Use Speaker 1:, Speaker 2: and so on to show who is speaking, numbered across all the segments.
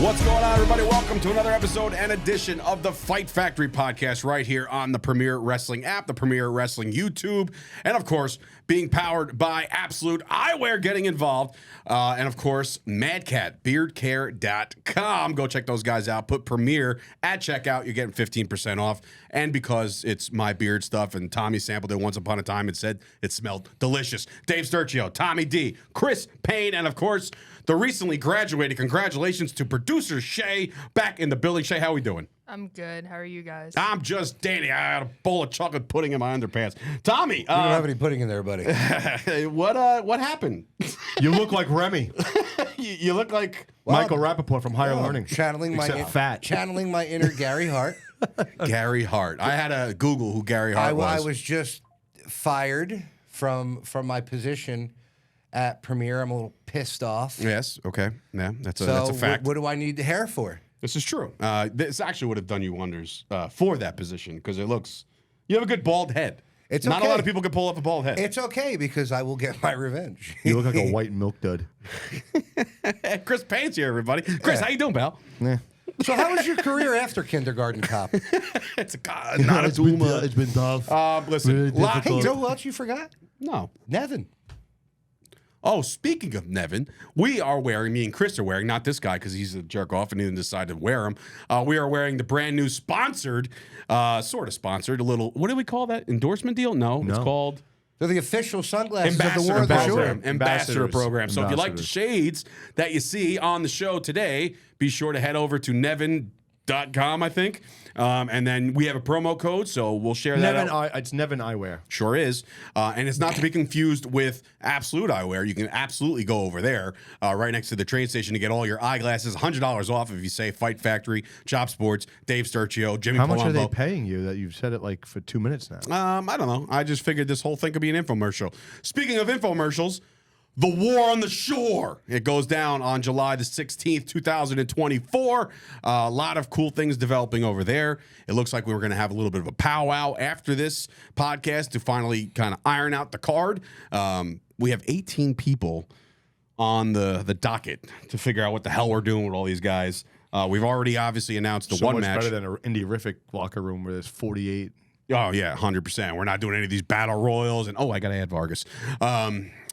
Speaker 1: What's going on, everybody? Welcome to another episode and edition of the Fight Factory podcast right here on the Premier Wrestling app, the Premier Wrestling YouTube, and of course, being powered by Absolute Eyewear getting involved. And of course, madcatbeardcare.com. Go check those guys out. Put Premier at checkout. You're getting 15% off. And because it's my beard stuff and Tommy sampled it once upon a time and said it smelled delicious. Dave Sturchio, Tommy D, Chris Payne, and of course, the recently graduated. Congratulations to producer Shay back in the building. Shay, how are we doing?
Speaker 2: I'm good. How are you guys?
Speaker 1: I'm just Danny. I had a bowl of chocolate pudding in my underpants. Tommy,
Speaker 3: You don't have any pudding in there, buddy.
Speaker 1: what happened?
Speaker 4: You look like Remy.
Speaker 1: you look like
Speaker 4: Michael Rappaport from Higher Learning.
Speaker 3: Channeling my inner Gary Hart.
Speaker 1: Gary Hart. I had to Google who Gary Hart was.
Speaker 3: I was just fired from my position at Premier. I'm a little pissed off.
Speaker 1: Yes. Okay. Yeah. That's a fact.
Speaker 3: What do I need the hair for?
Speaker 1: This is true. This actually would have done you wonders for that position because you have a good bald head.
Speaker 3: It's
Speaker 1: not
Speaker 3: okay.
Speaker 1: a lot of people can pull off a bald head.
Speaker 3: It's okay because I will get my revenge.
Speaker 4: You look like a white milk dud.
Speaker 1: Chris Payne's here, everybody. Chris, how you doing, pal?
Speaker 4: Yeah.
Speaker 3: So how was your career after kindergarten cop?
Speaker 1: It's not a too much.
Speaker 4: It's been tough.
Speaker 1: Listen,
Speaker 3: Hey, you know who else you forgot?
Speaker 1: No.
Speaker 3: Nevin.
Speaker 1: Oh, speaking of Nevin, me and Chris are wearing, not this guy because he's a jerk off and he didn't decide to wear them. We are wearing the brand new sponsored, sort of sponsored, a little, what do we call that? Endorsement deal? No. It's called
Speaker 3: They're the official sunglasses of the
Speaker 1: Ambassador
Speaker 3: War of the
Speaker 1: program.
Speaker 3: Shore.
Speaker 1: Ambassador program. So if you like the
Speaker 4: Ambassadors.
Speaker 1: shades that you see on the show today, be sure to head over to Nevin.com, I think. And then we have a promo code, so we'll share that out.
Speaker 4: It's Nevin Eyewear.
Speaker 1: Sure is. And it's not to be confused with Absolute Eyewear. You can absolutely go over there right next to the train station to get all your eyeglasses. $100 off if you say Fight Factory, Chop Sports, Dave Sturchio, Jimmy
Speaker 4: How much are they
Speaker 1: Palumbo.
Speaker 4: paying you that you've said it like for 2 minutes now?
Speaker 1: I don't know. I just figured this whole thing could be an infomercial. Speaking of infomercials, the War on the Shore. It goes down on July the 16th, 2024. A lot of cool things developing over there. It looks like we were going to have a little bit of a powwow after this podcast to finally kind of iron out the card. We have 18 people on the docket to figure out what the hell we're doing with all these guys. We've already obviously announced the
Speaker 4: So
Speaker 1: one
Speaker 4: much
Speaker 1: match.
Speaker 4: better than an Indie-rific locker room where there's 48.
Speaker 1: Oh, yeah, 100%. We're not doing any of these battle royals. And, I got to add Vargas.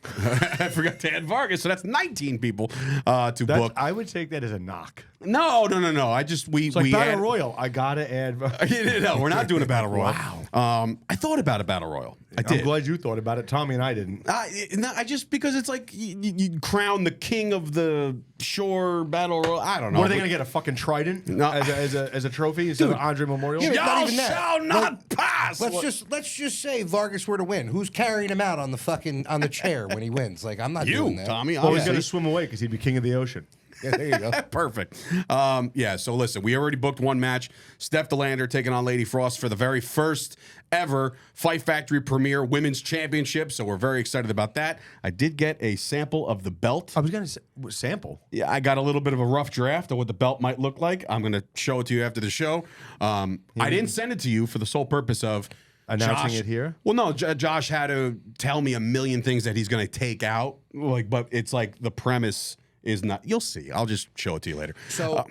Speaker 1: I forgot to add Vargas, so that's 19 people to book.
Speaker 4: I would take that as a knock.
Speaker 1: No.
Speaker 4: It's like Battle Royal. I gotta add.
Speaker 1: No, we're not doing a battle royal.
Speaker 4: Wow.
Speaker 1: I thought about a battle royal. I did.
Speaker 4: I'm glad you thought about it. Tommy and I didn't.
Speaker 1: I just because it's like you crown the king of the shore battle royal. I don't know.
Speaker 4: What are they gonna get, a fucking trident
Speaker 1: No.
Speaker 4: as a trophy instead of Andre Memorial?
Speaker 3: Yeah,
Speaker 1: Y'all
Speaker 3: not even that.
Speaker 1: shall not pass.
Speaker 3: Let's just say Vargas were to win. Who's carrying him out on the chair when he wins? Like, I'm not doing that.
Speaker 1: Tommy.
Speaker 4: Well, he's
Speaker 1: obviously.
Speaker 4: gonna swim away because he'd be king of the ocean.
Speaker 3: Yeah, there you go.
Speaker 1: Perfect. So listen, we already booked one match. Steph DeLander taking on Lady Frost for the very first ever Fight Factory Premier Women's Championship. So we're very excited about that. I did get a sample of the belt.
Speaker 4: I was gonna say, sample.
Speaker 1: Yeah, I got a little bit of a rough draft of what the belt might look like. I'm going to show it to you after the show. I didn't send it to you for the sole purpose of
Speaker 4: Announcing it here?
Speaker 1: Well, no, Josh had to tell me a million things that he's going to take out. But it's like the premise is not. You'll see. I'll just show it to you later.
Speaker 3: So,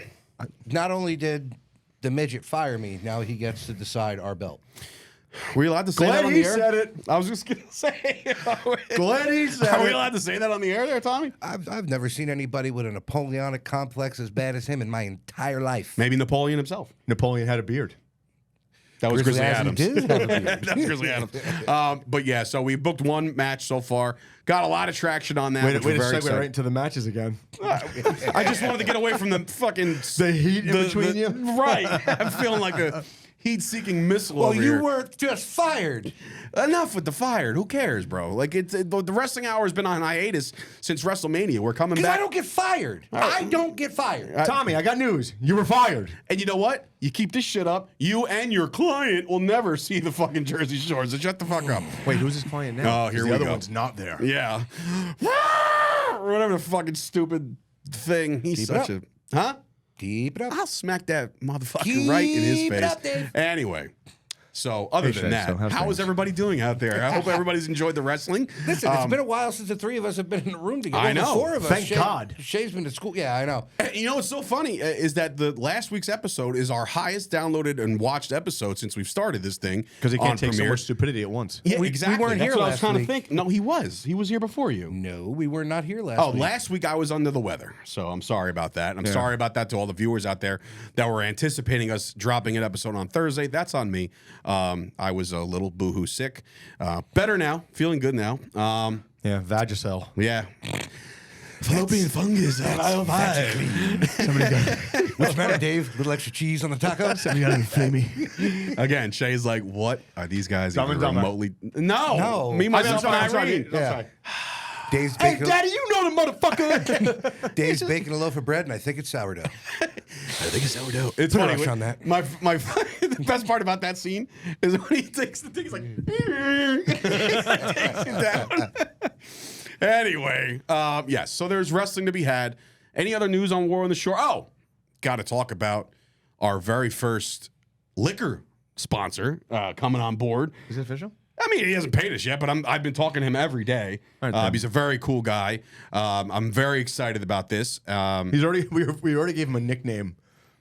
Speaker 3: not only did the midget fire me, now he gets to decide our belt.
Speaker 1: Were you allowed to say
Speaker 4: Glad
Speaker 1: that on
Speaker 4: he
Speaker 1: the air?
Speaker 4: said it.
Speaker 1: I was just going to say.
Speaker 4: Glad he said
Speaker 1: Are we
Speaker 4: it.
Speaker 1: allowed to say that on the air there, Tommy?
Speaker 3: I've never seen anybody with a Napoleonic complex as bad as him in my entire life.
Speaker 1: Maybe Napoleon himself.
Speaker 4: Napoleon had a beard.
Speaker 1: That was Grizzly Adams.
Speaker 3: did have a beard.
Speaker 1: That's Grizzly Adams. But yeah, so we booked one match so far. Got a lot of traction on that.
Speaker 4: Way
Speaker 1: which
Speaker 4: to
Speaker 1: we're very
Speaker 4: segue
Speaker 1: excited.
Speaker 4: right into the matches again.
Speaker 1: I just wanted to get away from the fucking
Speaker 4: The heat in between you?
Speaker 1: Right. I'm feeling like a heat-seeking missile
Speaker 3: Well,
Speaker 1: over
Speaker 3: you
Speaker 1: here.
Speaker 3: were just fired.
Speaker 1: Enough with the fired. Who cares, bro? Like the wrestling hour has been on hiatus since WrestleMania. We're coming
Speaker 3: Because
Speaker 1: back.
Speaker 3: I don't get fired. I don't get fired.
Speaker 4: Tommy, I got news. You were fired.
Speaker 1: And you know what? You keep this shit up, you and your client will never see the fucking Jersey Shore. So shut the fuck up.
Speaker 4: Wait, who's his client now?
Speaker 1: Oh, here
Speaker 4: 'Cause
Speaker 1: we
Speaker 4: the other
Speaker 1: go.
Speaker 4: one's not there.
Speaker 1: Yeah. Or whatever the fucking stupid thing. He's
Speaker 3: Keep it
Speaker 1: such
Speaker 3: up.
Speaker 1: a. Huh?
Speaker 3: Keep it up.
Speaker 1: I'll smack that motherfucker right in his
Speaker 3: Keep
Speaker 1: face.
Speaker 3: it up, Dave.
Speaker 1: Anyway, So other than that, how is everybody doing out there? I hope everybody's enjoyed the wrestling.
Speaker 3: Listen, it's been a while since the three of us have been in the room together.
Speaker 1: I know.
Speaker 3: The four of us.
Speaker 4: Thank God.
Speaker 3: Shay's been to school. Yeah, I know.
Speaker 1: You know what's so funny is that the last week's episode is our highest downloaded and watched episode since we've started this thing.
Speaker 4: Because he can't
Speaker 1: on
Speaker 4: take so
Speaker 1: Premiere.
Speaker 4: much stupidity at once.
Speaker 1: Yeah,
Speaker 3: We
Speaker 1: exactly.
Speaker 3: weren't
Speaker 1: That's
Speaker 3: here
Speaker 1: what I was
Speaker 3: last
Speaker 1: trying
Speaker 3: week.
Speaker 1: to think. No, he was. He was here before you.
Speaker 3: No, we were not here last
Speaker 1: Oh,
Speaker 3: week.
Speaker 1: last week I was under the weather, so I'm sorry about that. I'm sorry about that to all the viewers out there that were anticipating us dropping an episode on Thursday. That's on me. I was a little boohoo sick. Better now, feeling good now.
Speaker 4: Yeah, Vagisil.
Speaker 1: Yeah. Fallopian fungus at aisle 5.
Speaker 3: What's the matter, Dave? Little extra cheese on the tacos?
Speaker 4: Somebody got to inflame me.
Speaker 1: Again, Shay's like, what are these guys
Speaker 4: Dumb
Speaker 1: even
Speaker 4: and Dumber.
Speaker 1: remotely? No.
Speaker 3: No.
Speaker 1: Me, myself, and Irene.
Speaker 4: I'm sorry.
Speaker 3: Dave's
Speaker 4: Hey,
Speaker 3: baking.
Speaker 4: Daddy, you know the motherfucker.
Speaker 3: Dave's baking a loaf of bread, and I think it's sourdough.
Speaker 1: I think it's sourdough. It's
Speaker 3: Put a
Speaker 1: funny.
Speaker 3: rush on that.
Speaker 1: My the best part about that scene is when he takes the thing, he's like, takes it down. Anyway, yes. So there's wrestling to be had. Any other news on War on the Shore? Oh, got to talk about our very first liquor sponsor coming on board.
Speaker 4: Is it official?
Speaker 1: I mean, he hasn't paid us yet, but I've been talking to him every day. He's a very cool guy. I'm very excited about this.
Speaker 4: He's already we already gave him a nickname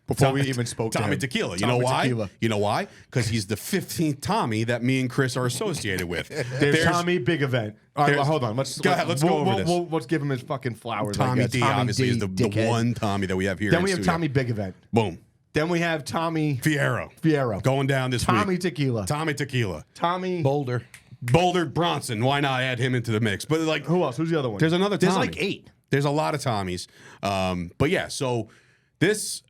Speaker 4: before we even spoke to him.
Speaker 1: Tommy Tequila. You know why? You know why? Because he's the 15th Tommy that me and Chris are associated with.
Speaker 4: There's Tommy Big Event. All right, well, hold on. Let's
Speaker 1: go ahead. Let's go over this.
Speaker 4: Let's give him his fucking flowers.
Speaker 1: Tommy
Speaker 4: I guess.
Speaker 1: D obviously is the
Speaker 4: dickhead.
Speaker 1: one Tommy that we have here.
Speaker 4: Then
Speaker 1: in
Speaker 4: we have
Speaker 1: studio.
Speaker 4: Tommy Big Event.
Speaker 1: Boom.
Speaker 4: Then we have Tommy
Speaker 1: Fierro. Going down this
Speaker 4: Tommy
Speaker 1: week.
Speaker 4: Tequila.
Speaker 1: Tommy Tequila.
Speaker 4: Tommy
Speaker 3: Boulder.
Speaker 1: Boulder Bronson. Why not add him into the mix? But like,
Speaker 4: Who else? Who's the other one?
Speaker 1: there's another Tommy.
Speaker 4: There's like 8.
Speaker 1: There's a lot of Tommies. But yeah, so this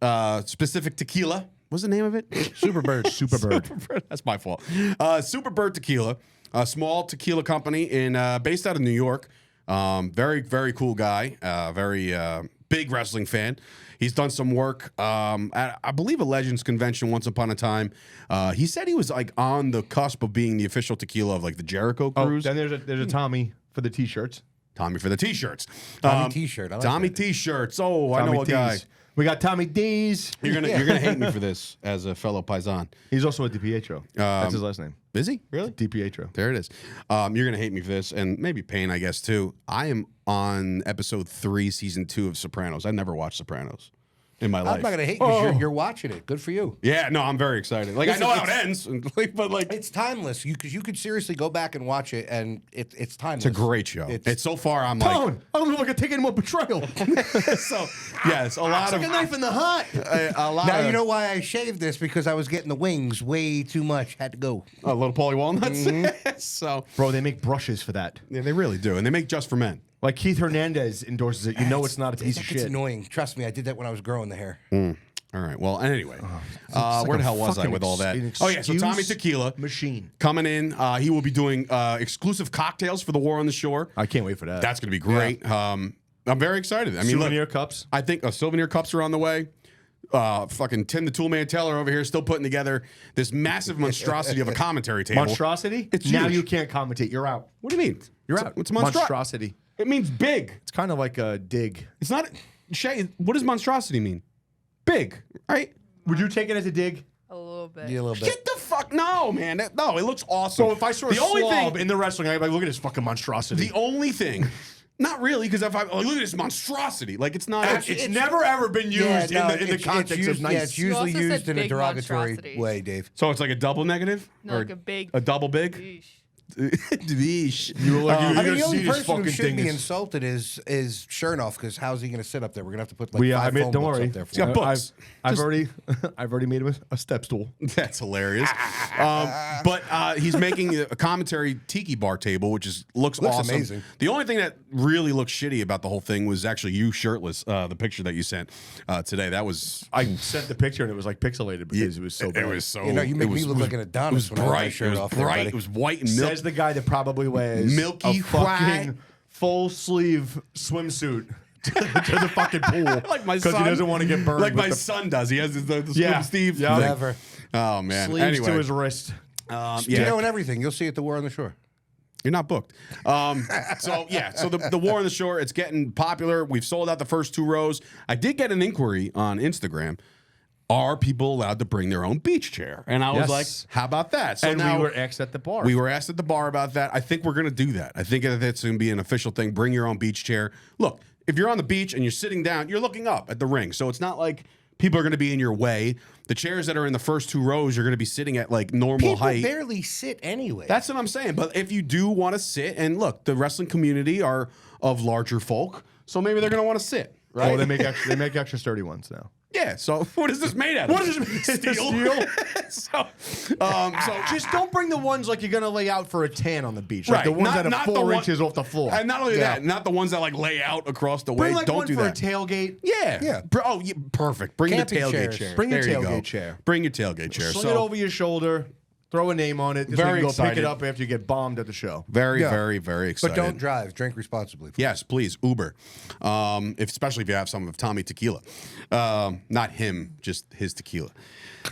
Speaker 1: specific tequila, what's the name of it?
Speaker 3: Superbird.
Speaker 1: Superbird. That's my fault. Superbird Tequila, a small tequila company based out of New York. Very, very cool guy. Very big wrestling fan. He's done some work at, I believe, a Legends convention once upon a time. He said he was like on the cusp of being the official tequila of like the Jericho Cruise.
Speaker 4: Then there's a Tommy for the T-shirts.
Speaker 1: Tommy for the T-shirts.
Speaker 3: Tommy T-shirt. I like
Speaker 1: Tommy
Speaker 3: that.
Speaker 1: T-shirts. Oh, I
Speaker 4: Tommy
Speaker 1: know a guy.
Speaker 4: D's. We got Tommy D's.
Speaker 1: You're gonna hate me for this as a fellow Paisan.
Speaker 4: He's also a DiPietro. That's his last name.
Speaker 1: Is he really?
Speaker 4: DiPietro.
Speaker 1: There it is. You're gonna hate me for this, and maybe Payne, I guess too. I am on episode 3, season 2 of Sopranos. I never watched Sopranos in my life.
Speaker 3: I'm not going to hate because you're watching it. Good for you.
Speaker 1: Yeah, no, I'm very excited. Like
Speaker 3: Listen,
Speaker 1: I know how it ends, but like
Speaker 3: It's timeless. You could seriously go back and watch it, and it's timeless.
Speaker 1: it's a great show. It's so far. I'm like,
Speaker 4: Tone, I don't know if I can take any more betrayal.
Speaker 1: so yes, a lot of
Speaker 4: Like a knife in the heart.
Speaker 1: a lot.
Speaker 3: Now
Speaker 1: of,
Speaker 3: you know why I shaved this, because I was getting the wings way too much. Had to go.
Speaker 1: a little Paulie Walnuts. So
Speaker 4: Bro, they make brushes for that.
Speaker 1: yeah, they really do, and they make just for men.
Speaker 4: Like Keith Hernandez endorses it. You know it's not a piece of
Speaker 3: It's
Speaker 4: shit.
Speaker 3: annoying. Trust me, I did that when I was growing the hair.
Speaker 1: All right. Well, and anyway,
Speaker 4: like
Speaker 1: where the
Speaker 4: a
Speaker 1: hell was I
Speaker 4: fucking
Speaker 1: with all that?
Speaker 4: an
Speaker 1: Oh yeah, so Tommy
Speaker 4: excuse
Speaker 1: Tequila
Speaker 4: machine.
Speaker 1: coming in. He will be doing exclusive cocktails for the War on the Shore.
Speaker 4: I can't wait for that.
Speaker 1: That's going to be great. I'm very excited. I mean,
Speaker 4: Souvenir
Speaker 1: look,
Speaker 4: cups.
Speaker 1: I think souvenir cups are on the way. Fucking Tim the Toolman Taylor over here still putting together this massive monstrosity of a commentary table.
Speaker 4: Monstrosity?
Speaker 1: It's
Speaker 4: now
Speaker 1: huge.
Speaker 4: you can't commentate. You're out.
Speaker 1: What do you mean?
Speaker 4: You're
Speaker 1: What's
Speaker 4: out.
Speaker 1: What's monstrosity?
Speaker 4: Monstrosity.
Speaker 1: It means big.
Speaker 4: It's kind of like a dig.
Speaker 1: It's not. Shay, what does monstrosity mean? Big, right?
Speaker 4: Would you take it as a dig?
Speaker 2: A little bit.
Speaker 3: Yeah, a little bit.
Speaker 1: Get the fuck no, man. No, it looks awesome.
Speaker 4: So if I saw a
Speaker 1: the only
Speaker 4: slob
Speaker 1: thing,
Speaker 4: in the wrestling, I'd be like, look at this fucking monstrosity.
Speaker 1: the only thing, not really, because if I look at this monstrosity, like it's not.
Speaker 4: it's never ever been used
Speaker 3: Yeah, no,
Speaker 4: in the
Speaker 3: it's
Speaker 4: context
Speaker 3: used,
Speaker 4: of nice.
Speaker 3: Yeah, it's usually
Speaker 2: also said
Speaker 3: used in a
Speaker 2: big
Speaker 3: derogatory
Speaker 2: monstrosity.
Speaker 3: way, Dave.
Speaker 1: So it's like a double negative,
Speaker 2: No, like a big.
Speaker 1: a double big.
Speaker 2: Yeesh.
Speaker 1: Yeesh.
Speaker 4: You were like,
Speaker 3: I
Speaker 4: you're
Speaker 3: mean, the
Speaker 4: gonna
Speaker 3: only
Speaker 4: see this
Speaker 3: person who
Speaker 4: fucking
Speaker 3: should
Speaker 4: thing
Speaker 3: be
Speaker 4: is-
Speaker 3: insulted is Chernoff, because how's he going to sit up there? We're going to have to put like 5 phone
Speaker 4: don't
Speaker 3: books
Speaker 4: worry.
Speaker 3: up there for
Speaker 1: He's got
Speaker 3: him.
Speaker 1: books.
Speaker 4: I've already made him a step stool.
Speaker 1: That's hilarious. But he's making a commentary tiki bar table, which looks awesome.
Speaker 3: amazing.
Speaker 1: The only thing that really looks shitty about the whole thing was actually you shirtless. The picture that you sent today. That was.
Speaker 4: I sent the picture and it was like pixelated because it was so bad.
Speaker 1: It was so.
Speaker 3: You know, you make
Speaker 1: it was,
Speaker 3: me look
Speaker 1: it was-
Speaker 3: like an Adonis
Speaker 1: It was
Speaker 3: when I have my
Speaker 1: bright. It
Speaker 3: shirt
Speaker 1: was
Speaker 3: off there,
Speaker 1: bright.
Speaker 3: buddy.
Speaker 1: It was white and milk.
Speaker 4: Says the guy that probably wears
Speaker 1: Milky
Speaker 4: a
Speaker 1: white.
Speaker 4: fucking full sleeve swimsuit to the fucking pool
Speaker 1: Like my
Speaker 4: because
Speaker 1: son.
Speaker 4: he doesn't want to get burned.
Speaker 1: Like
Speaker 4: with
Speaker 1: my
Speaker 4: the
Speaker 1: son does. He has the
Speaker 4: Yeah.
Speaker 1: Steve.
Speaker 4: Yeah.
Speaker 1: thing.
Speaker 3: Never.
Speaker 1: Oh man.
Speaker 4: sleeves
Speaker 1: Anyway,
Speaker 4: to his wrist.
Speaker 1: yeah.
Speaker 3: You know, and everything. You'll see at the War on the Shore.
Speaker 1: You're not booked. So yeah, so the War on the Shore, it's getting popular. We've sold out the first 2 rows. I did get an inquiry on Instagram. are people allowed to bring their own beach chair? And I was like, how about that? So
Speaker 4: and
Speaker 1: now
Speaker 4: we were asked at the bar.
Speaker 1: We were asked at the bar about that. I think we're going to do that. I think that's going to be an official thing. Bring your own beach chair. Look, if you're on the beach and you're sitting down, you're looking up at the ring. So it's not like people are going to be in your way. The chairs that are in the first 2 rows, you're going to be sitting at like normal height.
Speaker 3: People barely sit anyway.
Speaker 1: That's what I'm saying. But if you do want to sit, and look, the wrestling community are of larger folk, so maybe they're going to want to sit, right?
Speaker 4: Oh, they make extra sturdy ones now.
Speaker 1: Yeah. So what is this made out of?
Speaker 4: What is it? Steel?
Speaker 1: so
Speaker 4: Just don't bring the ones like you're gonna lay out for a tan on the beach.
Speaker 1: Right.
Speaker 4: Like the ones that
Speaker 1: Not
Speaker 4: are
Speaker 1: the
Speaker 4: 4
Speaker 1: one-
Speaker 4: inches off the floor.
Speaker 1: and not only that, not the ones that like lay out across the way.
Speaker 4: Bring like
Speaker 1: Don't
Speaker 4: one
Speaker 1: do
Speaker 4: for
Speaker 1: that.
Speaker 4: a tailgate.
Speaker 1: Yeah. Oh, yeah, perfect. Bring
Speaker 3: Camping
Speaker 1: your tailgate
Speaker 3: chairs.
Speaker 1: chair.
Speaker 4: Bring your
Speaker 1: There you
Speaker 4: tailgate
Speaker 1: go.
Speaker 4: chair.
Speaker 1: Bring your tailgate chair.
Speaker 4: Sling
Speaker 1: So
Speaker 4: it over your shoulder. Throw a name on it. This way
Speaker 1: Very
Speaker 4: you can go pick
Speaker 1: excited.
Speaker 4: it up after you get bombed at the show.
Speaker 1: very,
Speaker 3: Yeah.
Speaker 1: very, very excited.
Speaker 3: but don't drive. Drink responsibly.
Speaker 1: Yes, please Uber, especially if you have some of Tommy tequila. Not him, just his tequila.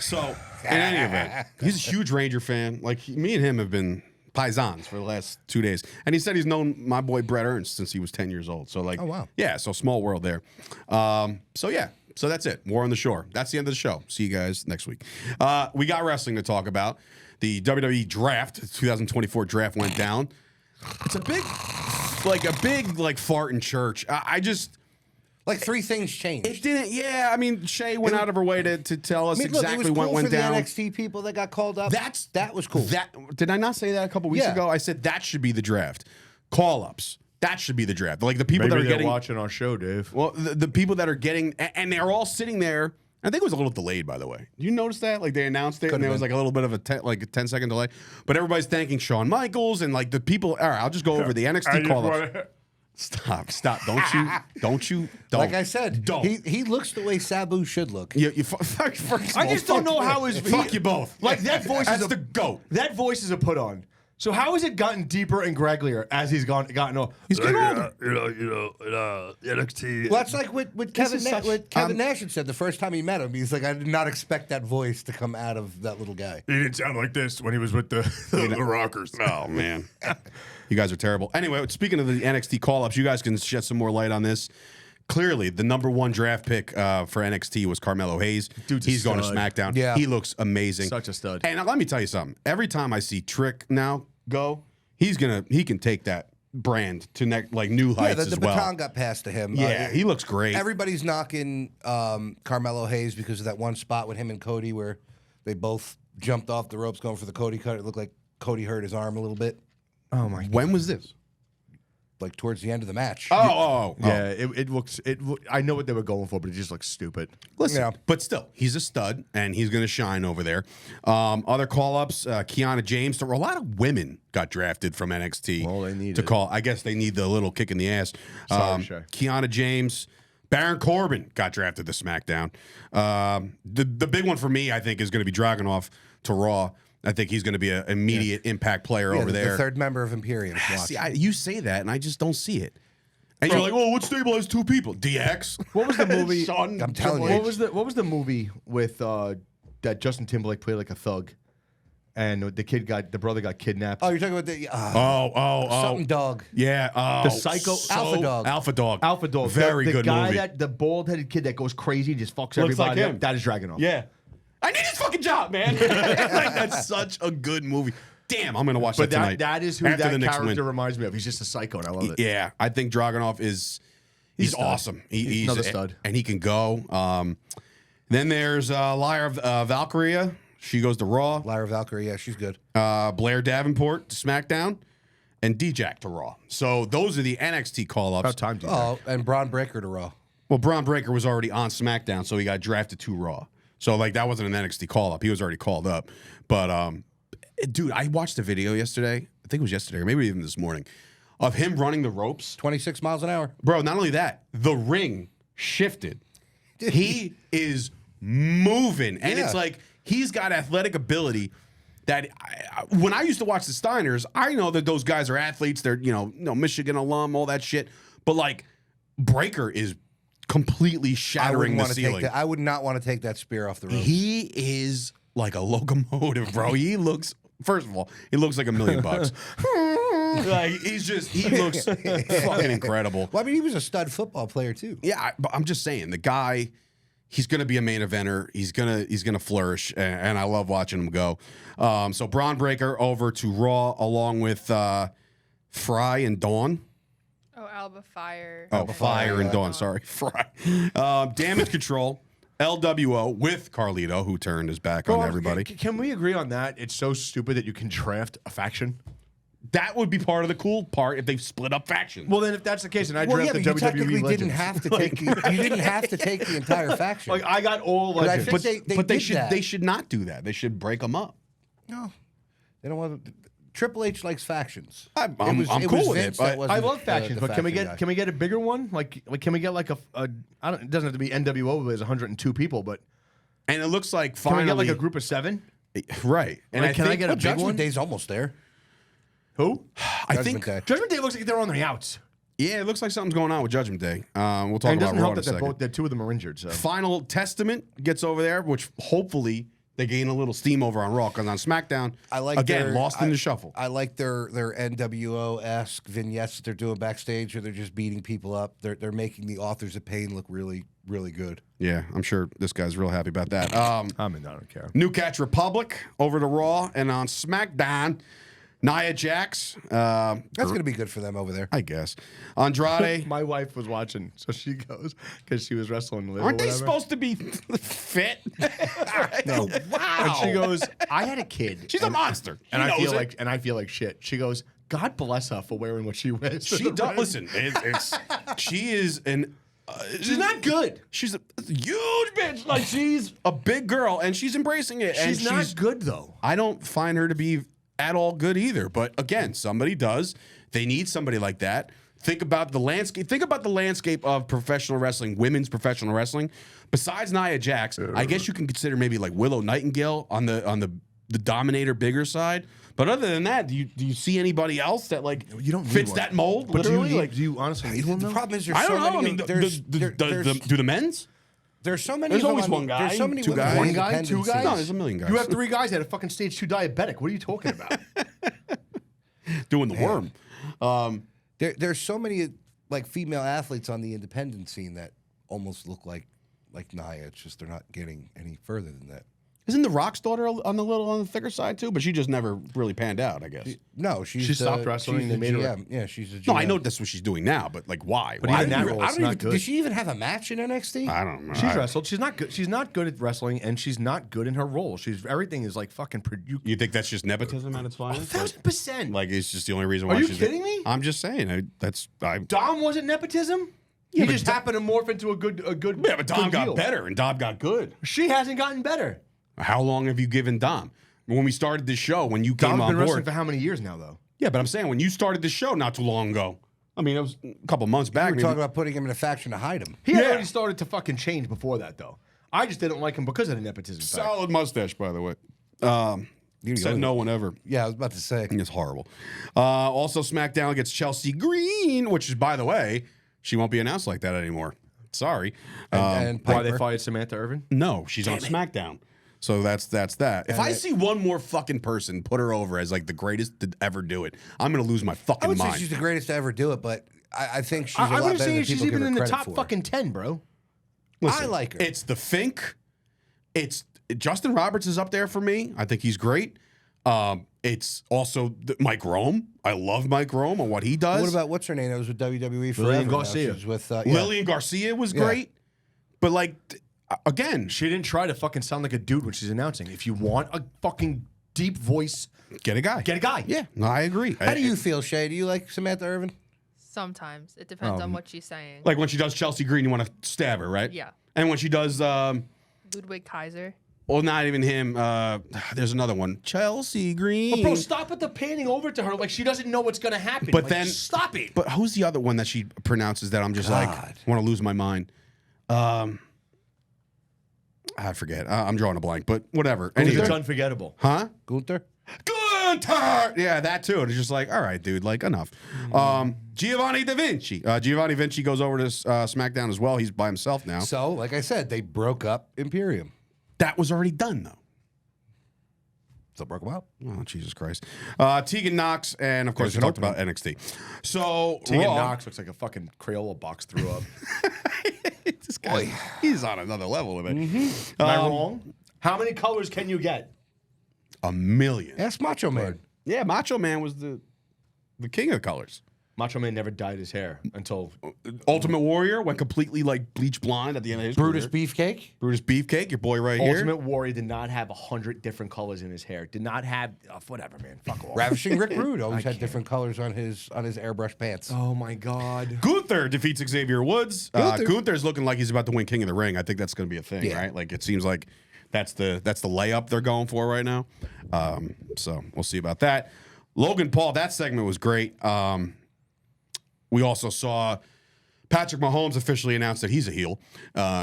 Speaker 1: So in any event, he's a huge Ranger fan. Like me and him have been paisans for the last 2 days, and he said he's known my boy Brett Ernst since he was 10 years old. So like,
Speaker 3: oh wow,
Speaker 1: yeah. So small world there. So yeah. So that's it. War on the Shore. That's the end of the show. See you guys next week. We got wrestling to talk about. The WWE Draft, 2024 draft went down. It's a big fart in church. I just.
Speaker 3: like 3 things changed.
Speaker 1: It didn't. Yeah, I mean, Shay went out of her way to tell us
Speaker 3: I mean, look,
Speaker 1: exactly
Speaker 3: it was
Speaker 1: what
Speaker 3: cool
Speaker 1: went
Speaker 3: for
Speaker 1: down.
Speaker 3: the NXT people that got called up. That was cool.
Speaker 1: That did I not say that a couple weeks
Speaker 3: Yeah.
Speaker 1: ago? I said that should be the draft. Call ups. That should be the draft. Like the people
Speaker 4: Maybe
Speaker 1: that are
Speaker 4: they're
Speaker 1: getting.
Speaker 4: watching our show, Dave.
Speaker 1: Well, the people that are getting, and they're all sitting there. I think it was a little delayed, by the way. Did you notice that? Like they announced it, and there was like a little bit of a 10-second delay. But everybody's thanking Shawn Michaels and like the people. All right, I'll just go over the NXT call-ups. Stop! Don't.
Speaker 3: Like I said,
Speaker 1: don't.
Speaker 3: he looks the way Sabu should look.
Speaker 1: First of
Speaker 4: I
Speaker 1: all,
Speaker 4: just don't know how his
Speaker 1: fuck you both.
Speaker 4: Like that voice
Speaker 1: That's
Speaker 4: is
Speaker 1: the goat.
Speaker 4: That voice is a put on. So how has it gotten deeper and gragglier as he's gotten old?
Speaker 1: He's getting older.
Speaker 4: NXT.
Speaker 3: Well, that's like what Kevin,
Speaker 4: is such-
Speaker 3: Kevin Nash had said the first time he met him. He's like, I did not expect that voice to come out of that little guy.
Speaker 4: He didn't sound like this when he was with the Rockers.
Speaker 1: Oh man, you guys are terrible. Anyway, speaking of the NXT call-ups, you guys can shed some more light on this. Clearly, the number 1 draft pick for NXT was Carmelo Hayes.
Speaker 4: Dude's a
Speaker 1: He's going to
Speaker 4: stud.
Speaker 1: SmackDown.
Speaker 3: Yeah.
Speaker 1: He looks amazing.
Speaker 4: Such a stud.
Speaker 1: And let me tell you something. Every time I see Trick now go, he can take that brand to new
Speaker 3: Yeah,
Speaker 1: heights
Speaker 3: the
Speaker 1: as well.
Speaker 3: baton got passed to him.
Speaker 1: Yeah, he looks great.
Speaker 3: Everybody's knocking Carmelo Hayes because of that one spot with him and Cody where they both jumped off the ropes going for the Cody cut. It looked like Cody hurt his arm a little bit,
Speaker 4: Oh my.
Speaker 1: When was this?
Speaker 3: like towards the end of the match.
Speaker 1: Oh.
Speaker 4: Yeah, it looks. I know what they were going for, but it just looks stupid.
Speaker 1: Listen,
Speaker 3: Yeah.
Speaker 1: but still, he's a stud, and he's going to shine over there. Other call-ups, Kiana James. There were a lot of women got drafted from NXT
Speaker 4: Well, they need
Speaker 1: to
Speaker 4: it.
Speaker 1: call. I guess they need the little kick in the ass.
Speaker 4: Sorry, Shay.
Speaker 1: Kiana James. Baron Corbin got drafted to SmackDown. The big one for me, I think, is going to be Dragunov to Raw. I think he's going to be an immediate impact player
Speaker 3: Yeah,
Speaker 1: over
Speaker 3: the
Speaker 1: there.
Speaker 3: third member of Imperium. Watch.
Speaker 1: See, you say that, and I just don't see it. And you're like, oh, what stable has 2 people? DX.
Speaker 4: What was the movie?
Speaker 1: Shawn
Speaker 3: I'm telling
Speaker 1: Triple
Speaker 3: you.
Speaker 1: H.
Speaker 4: What was the movie with that Justin Timberlake played like a thug, and the brother got kidnapped.
Speaker 3: Oh, you're talking about the something dog.
Speaker 1: Yeah. Oh,
Speaker 4: The psycho-
Speaker 3: Alpha Dog.
Speaker 1: Alpha Dog.
Speaker 4: Alpha Dog.
Speaker 1: Very
Speaker 4: the
Speaker 1: good
Speaker 4: guy
Speaker 1: movie.
Speaker 4: the bald-headed kid that goes crazy, just fucks
Speaker 1: Looks like
Speaker 4: everybody
Speaker 1: him.
Speaker 4: up. That is Dragunov.
Speaker 1: Yeah. I need his fucking job, man. Like, that's such a good movie. Damn, I'm gonna watch
Speaker 4: But
Speaker 1: that tonight.
Speaker 4: that is who
Speaker 1: after the
Speaker 4: that
Speaker 1: Knicks
Speaker 4: character
Speaker 1: win.
Speaker 4: reminds me of. He's just a psycho, and I love it.
Speaker 1: Yeah, I think Dragunov is he's
Speaker 4: a stud.
Speaker 1: awesome. He's
Speaker 4: another stud.
Speaker 1: and he can go. Then there's Lyra Valkyria. She goes to Raw.
Speaker 3: Lyra Valkyrie, yeah, she's good.
Speaker 1: Blair Davenport to SmackDown, and D-Jack to Raw. So those are the NXT call-ups.
Speaker 4: About time, dude.
Speaker 3: Oh, and Braun Breaker to Raw.
Speaker 1: Well, Braun Breaker was already on SmackDown, so he got drafted to Raw. So like that wasn't an NXT call-up. He was already called up. But dude, I watched a video yesterday. I think it was yesterday, or maybe even this morning, of him running the ropes.
Speaker 3: 26 miles an hour.
Speaker 1: Bro, not only that, the ring shifted. He is moving, and it's
Speaker 3: Yeah.
Speaker 1: like he's got athletic ability. That when I used to watch the Steiners, I know that those guys are athletes. They're Michigan alum, all that shit. But like Breaker is completely shattering the ceiling.
Speaker 3: I would not want to take that spear off the rope.
Speaker 1: He is like a locomotive, bro. He looks. First of all, he looks like $1 million. Like he looks fucking incredible.
Speaker 3: Well, I mean, he was a stud football player too.
Speaker 1: Yeah, but I'm just saying the guy. he's going to be a main eventer. He's gonna flourish, and I love watching him go. So Braun Breaker over to Raw along with Fry and Dawn.
Speaker 2: Oh, Alba Fire.
Speaker 1: Oh, Fire and Dawn. Sorry, Fry. Damage Control. LWO with Carlito, who turned his back on everybody.
Speaker 4: Can we agree on that? It's so stupid that you can draft a faction.
Speaker 1: That would be part of the cool part if they split up factions.
Speaker 4: Well, then if that's the case, and I
Speaker 3: Well,
Speaker 4: draft
Speaker 3: yeah,
Speaker 4: the
Speaker 3: but you technically
Speaker 4: WWE
Speaker 3: didn't
Speaker 4: Legends.
Speaker 3: have to take. You didn't have to take the entire faction.
Speaker 4: Like I got all
Speaker 3: But I
Speaker 4: Legends.
Speaker 3: think they
Speaker 1: but they
Speaker 3: did
Speaker 1: should
Speaker 3: that.
Speaker 1: they should not do that. They should break them up.
Speaker 3: No, they don't want. Triple H likes factions.
Speaker 1: I'm
Speaker 3: It
Speaker 1: cool
Speaker 3: was
Speaker 1: with it,
Speaker 3: Vince
Speaker 1: but
Speaker 3: that wasn't
Speaker 4: I love factions,
Speaker 3: the
Speaker 4: but can we
Speaker 3: faction
Speaker 4: get
Speaker 3: guy.
Speaker 4: can we get a bigger one? Like can we get like a I don't. It doesn't have to be NWO. There's 102 people, but
Speaker 1: And it looks like
Speaker 4: can
Speaker 1: finally
Speaker 4: we get like a group of 7?
Speaker 1: right. And
Speaker 4: Like, can I get a
Speaker 3: Well,
Speaker 4: big
Speaker 3: Judgment
Speaker 4: one?
Speaker 3: Day's almost there.
Speaker 4: Who?
Speaker 1: I
Speaker 3: Judgment
Speaker 1: think
Speaker 3: Day.
Speaker 4: Judgment Day looks like they're on the outs.
Speaker 1: yeah, it looks like something's going on with Judgment Day. We'll talk
Speaker 4: And it
Speaker 1: about
Speaker 4: doesn't
Speaker 1: Raw
Speaker 4: help
Speaker 1: in a
Speaker 4: that
Speaker 1: second.
Speaker 4: that two of them are injured. So
Speaker 1: Final Testament gets over there, which hopefully they gain a little steam over on Raw because on SmackDown,
Speaker 3: I like
Speaker 1: again lost in the shuffle.
Speaker 3: I like their NWO-esque vignettes that they're doing backstage, where they're just beating people up. They're making the Authors of Pain look really really good.
Speaker 1: Yeah, I'm sure this guy's real happy about that.
Speaker 4: I mean, I don't care.
Speaker 1: New Catch Republic over to Raw, and on SmackDown, Nia Jax.
Speaker 3: That's going to be good for them over there.
Speaker 1: I guess Andrade.
Speaker 4: My wife was watching, so she goes because she was wrestling. Liv or
Speaker 1: Aren't they
Speaker 4: whatever.
Speaker 1: supposed to be fit?
Speaker 3: No,
Speaker 4: And she goes, "I had a kid.
Speaker 1: She's a monster,
Speaker 4: and
Speaker 1: She
Speaker 4: I
Speaker 1: knows
Speaker 4: feel
Speaker 1: it.
Speaker 4: like I feel like shit." She goes, "God bless her for wearing what she wears." to
Speaker 1: She
Speaker 4: the
Speaker 1: does.
Speaker 4: ring."
Speaker 1: Listen, she is an.
Speaker 4: She's not good.
Speaker 1: She's a huge bitch. Like she's a big girl, and she's embracing it. And
Speaker 4: She's not good though.
Speaker 1: I don't find her to be at all good either. But again, somebody does. They need somebody like that. Think about the landscape. Think about the landscape of professional wrestling, women's professional wrestling. Besides Nia Jax, I guess you can consider maybe like Willow Nightingale on the Dominator bigger side. But other than that, do you see anybody else that like
Speaker 4: You don't need
Speaker 1: fits
Speaker 4: one.
Speaker 1: that mold?
Speaker 4: But
Speaker 1: literally,
Speaker 4: do you honestly need one
Speaker 3: the
Speaker 4: though?
Speaker 3: problem is there's
Speaker 1: I
Speaker 3: so
Speaker 1: don't know. I
Speaker 3: many.
Speaker 1: mean,
Speaker 3: There's
Speaker 1: do the men's?
Speaker 3: there's so many.
Speaker 1: There's
Speaker 3: of them
Speaker 1: always
Speaker 3: on
Speaker 1: one
Speaker 3: the-
Speaker 1: guy,
Speaker 3: There's so many
Speaker 1: two
Speaker 3: women
Speaker 1: guys.
Speaker 3: on
Speaker 4: One guy, two
Speaker 3: independent
Speaker 4: guys?
Speaker 1: No,
Speaker 3: scenes.
Speaker 1: there's a million guys.
Speaker 4: You have 3 guys that are fucking stage 2 diabetic. What are you talking about?
Speaker 1: Doing the worm.
Speaker 3: There's so many like female athletes on the independent scene that almost look like Nia. It's just they're not getting any further than that.
Speaker 1: Isn't the Rock's daughter on the thicker side too? But she just never really panned out, I guess.
Speaker 3: No, she's
Speaker 4: She stopped wrestling
Speaker 3: She's
Speaker 4: and they
Speaker 3: the
Speaker 4: made her-
Speaker 3: GM. Yeah, she's the GM.
Speaker 1: No, I know that's what she's doing now, but like, why?
Speaker 4: But
Speaker 1: Why?
Speaker 4: even that role, it's not good.
Speaker 3: Did she even have a match in NXT?
Speaker 1: I don't know.
Speaker 4: She's wrestled. She's not good. She's not good at wrestling, and she's not good in her role. She's everything is like fucking.
Speaker 1: You think that's just nepotism at its finest?
Speaker 4: 1,000%.
Speaker 1: Like it's just the only reason why.
Speaker 4: Are you
Speaker 1: she's
Speaker 4: kidding me?
Speaker 1: I'm just saying.
Speaker 4: Dom wasn't nepotism.
Speaker 1: Yeah,
Speaker 4: he
Speaker 1: but
Speaker 4: just happened to morph into a good.
Speaker 1: Yeah, but Dom
Speaker 4: good
Speaker 1: got
Speaker 4: deal.
Speaker 1: better, and Dom got good.
Speaker 4: She hasn't gotten better.
Speaker 1: How long have you given Dom? When we started this show, when you
Speaker 4: Dom's
Speaker 1: came on
Speaker 4: been wrestling
Speaker 1: board.
Speaker 4: for how many years now, though?
Speaker 1: Yeah, but I'm saying when you started the show not too long ago. I mean, it was a couple months
Speaker 3: We
Speaker 1: back.
Speaker 3: were
Speaker 1: maybe.
Speaker 3: talking about putting him in a faction to hide him.
Speaker 4: He had
Speaker 1: Yeah.
Speaker 4: already started to fucking change before that, though. I just didn't like him because of the nepotism. fact.
Speaker 1: Solid mustache, by the way. Said no one ever.
Speaker 3: Yeah, I was about to say.
Speaker 1: It's horrible. Also, SmackDown gets Chelsea Green, which is, by the way, she won't be announced like that anymore. Sorry.
Speaker 3: And
Speaker 4: Why they
Speaker 3: Piper.
Speaker 4: fired Samantha Irvin?
Speaker 1: No, she's on SmackDown. So that's that. If I see one more fucking person put her over as like the greatest to ever do it, I'm gonna lose my
Speaker 3: I
Speaker 1: fucking
Speaker 3: would say
Speaker 1: mind.
Speaker 3: she's the greatest to ever do it, but I think she's a
Speaker 4: I
Speaker 3: lot
Speaker 4: wouldn't
Speaker 3: better
Speaker 4: say
Speaker 3: than
Speaker 4: she's
Speaker 3: people give
Speaker 4: even
Speaker 3: her
Speaker 4: in the
Speaker 3: credit
Speaker 4: top
Speaker 3: for.
Speaker 4: fucking 10, bro.
Speaker 1: Listen,
Speaker 3: I like her.
Speaker 1: It's the Fink. It's Justin Roberts is up there for me. I think he's great. It's also Mike Rome. I love Mike Rome and what he does.
Speaker 3: What about what's her name? That was with WWE forever.
Speaker 4: Lillian
Speaker 3: now.
Speaker 4: Garcia.
Speaker 3: She's with yeah.
Speaker 1: Lillian Garcia was
Speaker 3: Yeah.
Speaker 1: great, but like again,
Speaker 4: She didn't try to fucking sound like a dude when she's announcing. If you want a fucking deep voice,
Speaker 1: get a guy.
Speaker 4: get a guy.
Speaker 1: Yeah, no, I agree.
Speaker 3: How do you feel, Shay? Do you like Samantha Irvin?
Speaker 2: Sometimes it depends on what she's saying.
Speaker 1: like when she does Chelsea Green? You want to stab her, right?
Speaker 2: Yeah.
Speaker 1: And when she does,
Speaker 2: Ludwig Kaiser.
Speaker 1: well, not even him. There's another one, Chelsea Green.
Speaker 4: But bro, stop with the panning over to her like she doesn't know what's gonna happen.
Speaker 1: But
Speaker 4: Like,
Speaker 1: then
Speaker 4: stop it.
Speaker 1: But who's the other one that she pronounces that I'm just like
Speaker 3: God.
Speaker 1: want to lose my mind? I forget. I'm drawing a blank, but whatever.
Speaker 4: It's
Speaker 1: Anyway.
Speaker 4: unforgettable.
Speaker 1: Huh?
Speaker 3: Gunther?
Speaker 1: Gunter! Yeah, that too. It's just like, all right, dude, like enough. Giovanni Da Vinci. Giovanni Vinci goes over to SmackDown as well. He's by himself now.
Speaker 3: So, like I said, they broke up Imperium.
Speaker 1: That was already done though.
Speaker 3: So broke them up.
Speaker 1: Oh, Jesus Christ. Tegan Knox, and of course, we
Speaker 3: There's
Speaker 1: talked
Speaker 3: an
Speaker 1: about NXT. So,
Speaker 4: Tegan
Speaker 1: Raw,
Speaker 4: Knox looks like a fucking Crayola box threw up.
Speaker 1: This guy, he's on another level with it.
Speaker 4: Am I wrong? How many colors can you get?
Speaker 1: A million.
Speaker 3: Ask Macho Man.
Speaker 1: Yeah, Macho Man was the king of colors.
Speaker 4: Macho Man never dyed his hair until
Speaker 1: Ultimate Warrior went completely like bleach blonde at the end of his
Speaker 3: Brutus
Speaker 1: career.
Speaker 3: Beefcake.
Speaker 1: Brutus Beefcake, your boy right here.
Speaker 4: Ultimate Warrior did not have 100 different colors in his hair. Did not have whatever, man. Fuck off.
Speaker 3: Ravishing Rick Rude always had different colors on his airbrush pants.
Speaker 4: Oh my God.
Speaker 1: Gunther defeats Xavier Woods. Gunther's looking like he's about to win King of the Ring. I think that's going to be a thing, right? Like it seems like that's the layup they're going for right now. So we'll see about that. Logan Paul, that segment was great. We also saw Patrick Mahomes officially announced that he's a heel.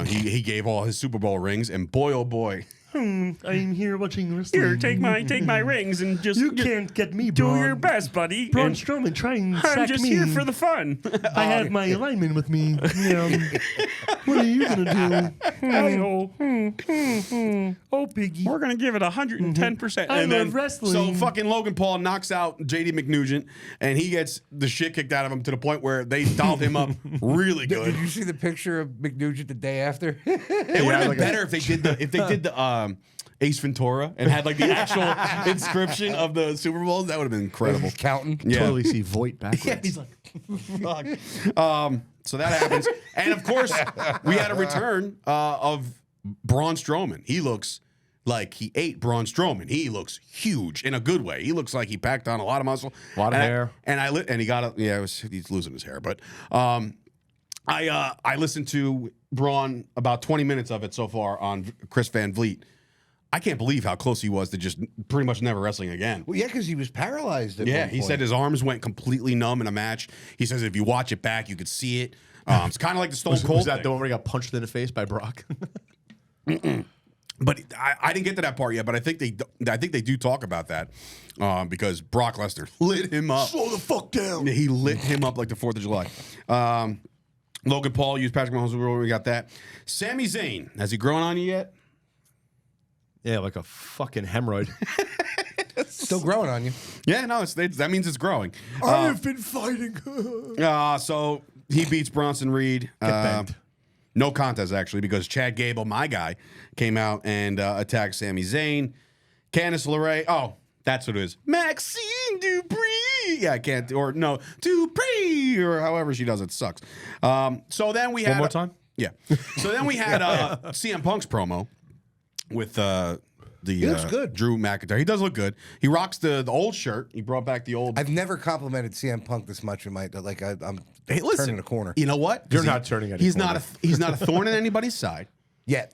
Speaker 1: He gave all his Super Bowl rings, and boy, oh boy.
Speaker 5: I'm here watching wrestling.
Speaker 6: Here, take my rings and just
Speaker 5: You can't get me,
Speaker 6: do
Speaker 5: Braun.
Speaker 6: your best, buddy.
Speaker 5: Braun
Speaker 6: And
Speaker 5: Strowman, try and
Speaker 6: I'm
Speaker 5: sack
Speaker 6: just
Speaker 5: me.
Speaker 6: here for the fun.
Speaker 5: I have my lineman with me. What are you gonna do? Oh, Piggy.
Speaker 6: We're gonna give it 110%.
Speaker 5: I
Speaker 6: And
Speaker 5: love
Speaker 6: then
Speaker 5: wrestling.
Speaker 1: So fucking Logan Paul knocks out JD McNugent, and he gets the shit kicked out of him to the point where they dolled him up really good.
Speaker 3: Did you see the picture of McNugent the day after?
Speaker 1: It would have been better if they did the Ace Ventura and had like the actual inscription of the Super Bowls. That would have been incredible.
Speaker 3: Counting.
Speaker 1: Yeah.
Speaker 4: Totally see Voight backwards.
Speaker 1: Yeah, he's like, fuck. So that happens, and of course we had a return of Braun Strowman. He looks like he ate Braun Strowman. He looks huge in a good way. He looks like he packed on a lot of muscle,
Speaker 4: A lot of hair.
Speaker 1: and he got he's losing his hair, but I listened to Braun about 20 minutes of it so far on Chris Van Vliet. I can't believe how close he was to just pretty much never wrestling again.
Speaker 3: Well, yeah, because he was paralyzed. At
Speaker 1: Yeah,
Speaker 3: one
Speaker 1: he
Speaker 3: point.
Speaker 1: said his arms went completely numb in a match. He says if you watch it back, you could see it. It's kind of like the Stone Cold
Speaker 4: Was that
Speaker 1: thing.
Speaker 4: the one where he got punched in the face by Brock?
Speaker 1: But I didn't get to that part yet. But I think they do talk about that because Brock Lesnar lit him up.
Speaker 4: Slow the fuck down.
Speaker 1: He lit him up like the 4th of July. Logan Paul used Patrick Mahomes. We got that. Sami Zayn, has he grown on you yet?
Speaker 4: Yeah, like a fucking hemorrhoid.
Speaker 3: Still growing on you.
Speaker 1: Yeah, no, that means it's growing.
Speaker 4: I have been fighting.
Speaker 1: So he beats Bronson Reed.
Speaker 4: banged.
Speaker 1: No contest, actually, because Chad Gable, my guy, came out and attacked Sami Zayn. Candice LeRae. Oh, that's what it is. Maxine Dupree. Yeah, I can't. Or no, Dupree, or however she does it. Sucks. So then we had.
Speaker 4: One more time?
Speaker 1: Yeah. So then we had CM Punk's promo with
Speaker 3: looks good.
Speaker 1: Drew McIntyre. He does look good. He rocks the old shirt. He brought back the old.
Speaker 3: I've never complimented CM Punk this much in my I'm
Speaker 1: Hey, listen,
Speaker 3: turning a corner.
Speaker 1: You know what?
Speaker 4: You're not turning any
Speaker 1: He's
Speaker 4: corner.
Speaker 1: he's not a thorn in anybody's side.
Speaker 3: Yet.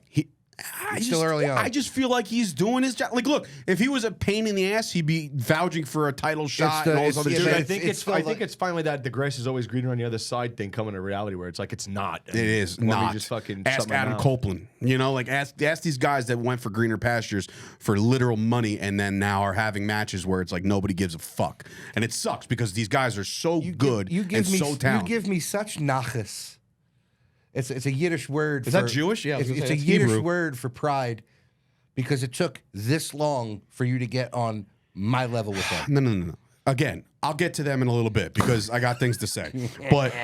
Speaker 1: It's
Speaker 3: still early on.
Speaker 1: I just feel like he's doing his job. Like, look, if he was a pain in the ass, he'd be vouching for a title shot and all this other
Speaker 3: yeah,
Speaker 1: shit.
Speaker 3: but
Speaker 4: I
Speaker 3: it's-
Speaker 4: think
Speaker 3: it's
Speaker 4: it's
Speaker 3: still
Speaker 4: I think
Speaker 3: like-
Speaker 4: it's finally that the grass is always greener on the other side thing coming to reality where it's like it's not.
Speaker 1: It is
Speaker 4: Let me
Speaker 1: not.
Speaker 4: just fucking
Speaker 1: ask
Speaker 4: shut my
Speaker 1: Adam
Speaker 4: mouth.
Speaker 1: Copeland. You know, like ask these guys that went for greener pastures for literal money and then now are having matches where it's like nobody gives a fuck, and it sucks because these guys are so good
Speaker 3: You
Speaker 1: and
Speaker 3: give me
Speaker 1: so talented.
Speaker 3: You give me such nachas. It's a Yiddish word.
Speaker 1: Is that Jewish? Yeah, I was
Speaker 3: it's
Speaker 1: gonna say,
Speaker 3: a
Speaker 1: that's
Speaker 3: Yiddish
Speaker 1: Hebrew.
Speaker 3: word for pride because it took this long for you to get on my level with that.
Speaker 1: No. Again, I'll get to them in a little bit because I got things to say. But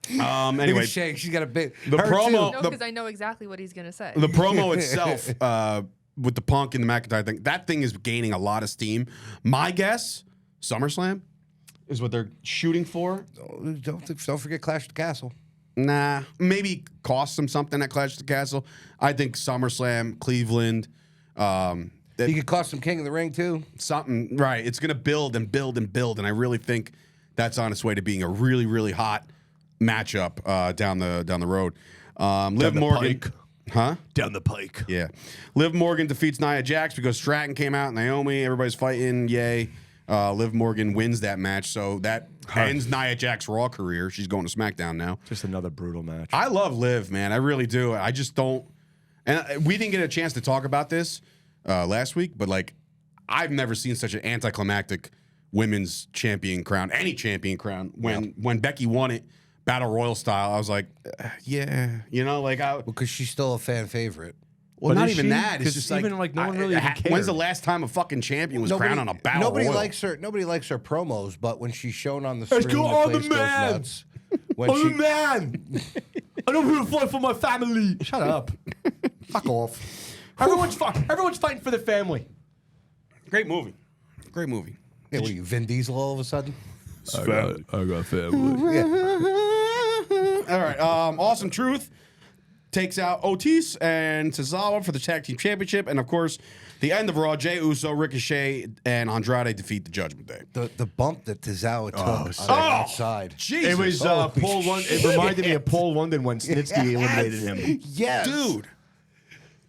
Speaker 3: Look
Speaker 1: anyway,
Speaker 3: at Shay, she's got a big.
Speaker 1: the
Speaker 3: her
Speaker 1: promo-
Speaker 3: too.
Speaker 2: No, because I know exactly what he's gonna say.
Speaker 1: the promo itself with the Punk and the McIntyre thing, that thing is gaining a lot of steam. My guess, SummerSlam is what they're shooting for.
Speaker 3: Don't forget Clash of the Castle.
Speaker 1: Nah, maybe cost them something at Clash of the Castle. I think SummerSlam, Cleveland,
Speaker 3: You could cost some King of the Ring too.
Speaker 1: something, right. It's going to build and build and build. And I really think that's on its way to being a really, really hot matchup down the road. Liv
Speaker 4: the
Speaker 1: Morgan.
Speaker 4: pike.
Speaker 1: Huh?
Speaker 4: Down the pike.
Speaker 1: Yeah. Liv Morgan defeats Nia Jax because Stratton came out, Naomi, everybody's fighting. Yay. Liv Morgan wins that match. So that ends Nia Jax's Raw career. She's going to SmackDown now.
Speaker 4: Just another brutal match.
Speaker 1: I love Liv, man. I really do. I just don't. And we didn't get a chance to talk about this last week, but like, I've never seen such an anticlimactic women's champion crown, any champion crown. When Becky won it, Battle Royal style, I was like, yeah, you know, like
Speaker 3: Because she's still a fan favorite.
Speaker 1: well,
Speaker 4: But
Speaker 1: not
Speaker 4: is
Speaker 1: even
Speaker 4: she?
Speaker 1: that. It's
Speaker 4: 'Cause
Speaker 1: just
Speaker 4: even, like, no one really even
Speaker 1: When's the
Speaker 4: cared.
Speaker 1: last time a fucking champion was crowned on a Battle
Speaker 3: nobody
Speaker 1: Royal?
Speaker 3: likes her. Nobody likes her promos, but when she's shown on the screen,
Speaker 4: go on the
Speaker 3: place goes
Speaker 4: man.
Speaker 3: nuts. When
Speaker 4: Oh,
Speaker 3: she,
Speaker 4: man! I don't want to fight for my family. Shut up. Fuck off. Everyone's fighting for their family.
Speaker 1: Great movie. Great movie.
Speaker 3: Yeah, what are you, Vin Diesel all of a sudden?
Speaker 4: I got family.
Speaker 1: All right. Awesome Truth takes out Otis and Tozawa for the tag team championship, and of course, the end of Raw. Jey Uso, Ricochet, and Andrade defeat the Judgment Day.
Speaker 3: The bump that Tozawa took on the outside.
Speaker 1: Jesus.
Speaker 4: It was Paul London. It reminded me of Paul London when Snitsky eliminated him.
Speaker 3: Yes.
Speaker 1: Dude.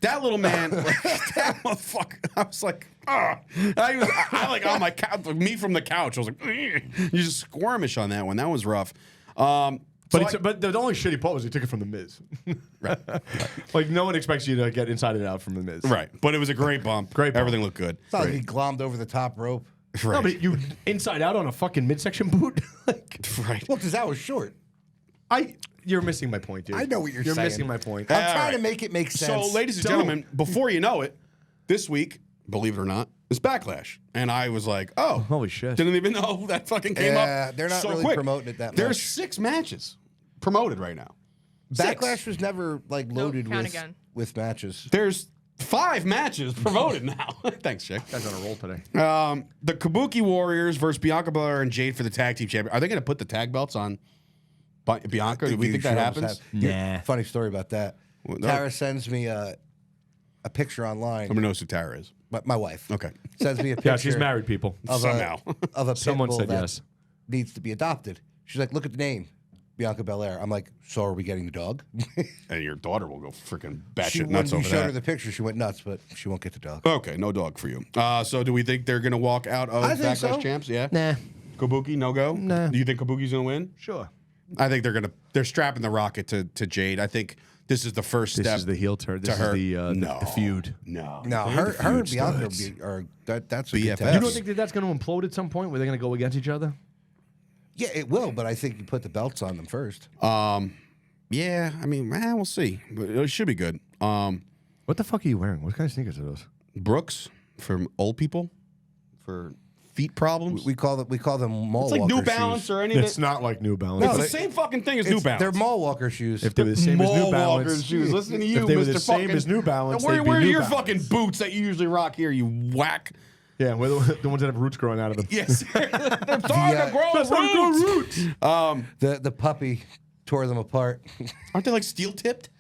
Speaker 1: That little man, that motherfucker. I was like, I like on my couch, me from the couch. I was like, you just squirmish on that one. That was rough.
Speaker 4: But the only shitty part was he took it from the Miz.
Speaker 1: Right.
Speaker 4: Like no one expects you to get inside and out from the Miz.
Speaker 1: Right. But it was a great bump.
Speaker 4: Great bump.
Speaker 1: Everything looked good.
Speaker 3: It's not like he glommed over the top rope.
Speaker 1: Right.
Speaker 4: No, but you inside out on a fucking midsection boot. Like,
Speaker 1: Right.
Speaker 3: Well, Tozawa's short.
Speaker 4: you're missing my point, dude.
Speaker 3: I know what you're
Speaker 4: You're
Speaker 3: saying.
Speaker 4: missing my point.
Speaker 3: I'm
Speaker 1: All
Speaker 3: trying to
Speaker 1: right.
Speaker 3: make it make sense.
Speaker 1: So, ladies and
Speaker 4: Don't.
Speaker 1: gentlemen, before you know it, this week, believe it or not, is Backlash. And I was like, oh.
Speaker 4: Holy shit.
Speaker 1: Didn't even know that fucking came
Speaker 3: Yeah,
Speaker 1: up.
Speaker 3: they're not
Speaker 1: so
Speaker 3: really
Speaker 1: quick.
Speaker 3: promoting it that
Speaker 1: There's
Speaker 3: much.
Speaker 1: 6 matches promoted right now.
Speaker 3: Backlash
Speaker 1: 6.
Speaker 3: was never like loaded
Speaker 2: count again.
Speaker 3: with matches.
Speaker 1: There's 5 matches promoted now. Thanks, Shay.
Speaker 4: Guys on a roll today.
Speaker 1: The Kabuki Warriors versus Bianca Belair and Jade for the tag team champion. Are they going to put the tag belts on Bianca? Do we think that happens?
Speaker 4: Nah.
Speaker 3: Funny story about that.
Speaker 1: Well, no.
Speaker 3: Tara sends me a picture online.
Speaker 1: Someone knows who Tara is.
Speaker 3: My wife
Speaker 1: Okay.
Speaker 3: sends me a picture.
Speaker 4: Yeah, she's married, people.
Speaker 3: of
Speaker 1: Somehow.
Speaker 3: of a pit
Speaker 4: Someone
Speaker 3: bull
Speaker 4: said
Speaker 3: that
Speaker 4: yes.
Speaker 3: needs to be adopted. She's like, look at the name, Bianca Belair. I'm like, so are we getting the dog?
Speaker 1: And your daughter will go freaking
Speaker 3: She
Speaker 1: batshit
Speaker 3: when
Speaker 1: nuts
Speaker 3: we
Speaker 1: over
Speaker 3: showed her
Speaker 1: that.
Speaker 3: the picture, she went nuts, but she won't get the dog.
Speaker 1: Okay, no dog for you. So do we think they're going to walk out of
Speaker 3: I think
Speaker 1: Backlash
Speaker 3: so.
Speaker 1: champs? Yeah.
Speaker 4: Nah.
Speaker 1: Kabuki, no go?
Speaker 4: Nah.
Speaker 1: Do you think Kabuki's going to win?
Speaker 4: Sure.
Speaker 1: I think they're strapping the rocket to Jade. I think this is the first
Speaker 4: This
Speaker 1: step.
Speaker 4: is the heel turn. This
Speaker 1: to her.
Speaker 4: is the feud.
Speaker 1: No.
Speaker 3: No, her and Bianca are that's a
Speaker 1: BFFs.
Speaker 3: good tag
Speaker 4: You
Speaker 3: team.
Speaker 4: don't think that that's going to implode at some point where they're going to go against each other?
Speaker 3: Yeah, it will, but I think you put the belts on them first.
Speaker 1: Yeah, I mean, we'll see. But it should be good.
Speaker 4: What the fuck are you wearing? What kind of sneakers are those?
Speaker 1: Brooks from old people for feet problems.
Speaker 3: We call them mall
Speaker 1: it's like
Speaker 3: walker
Speaker 1: New Balance
Speaker 3: shoes.
Speaker 1: or any of
Speaker 4: It's
Speaker 1: it.
Speaker 4: not like New Balance.
Speaker 1: It's
Speaker 3: No,
Speaker 1: the same fucking thing as New Balance.
Speaker 3: They're mall walker shoes.
Speaker 4: If they were the same as New
Speaker 1: Mall
Speaker 4: Balance,
Speaker 1: Walker's shoes. Listen to you,
Speaker 4: if they were
Speaker 1: Mr.
Speaker 4: the same
Speaker 1: fucking-
Speaker 4: as New Balance,
Speaker 1: Where
Speaker 4: they'd be
Speaker 1: are
Speaker 4: New
Speaker 1: your
Speaker 4: Balance.
Speaker 1: fucking boots that you usually rock here, you whack?
Speaker 4: Yeah, we're the ones that have roots growing out of them.
Speaker 1: Yes. They're starting to grow
Speaker 4: That's how we grow
Speaker 1: roots.
Speaker 3: The puppy tore them apart.
Speaker 1: Aren't they like steel tipped?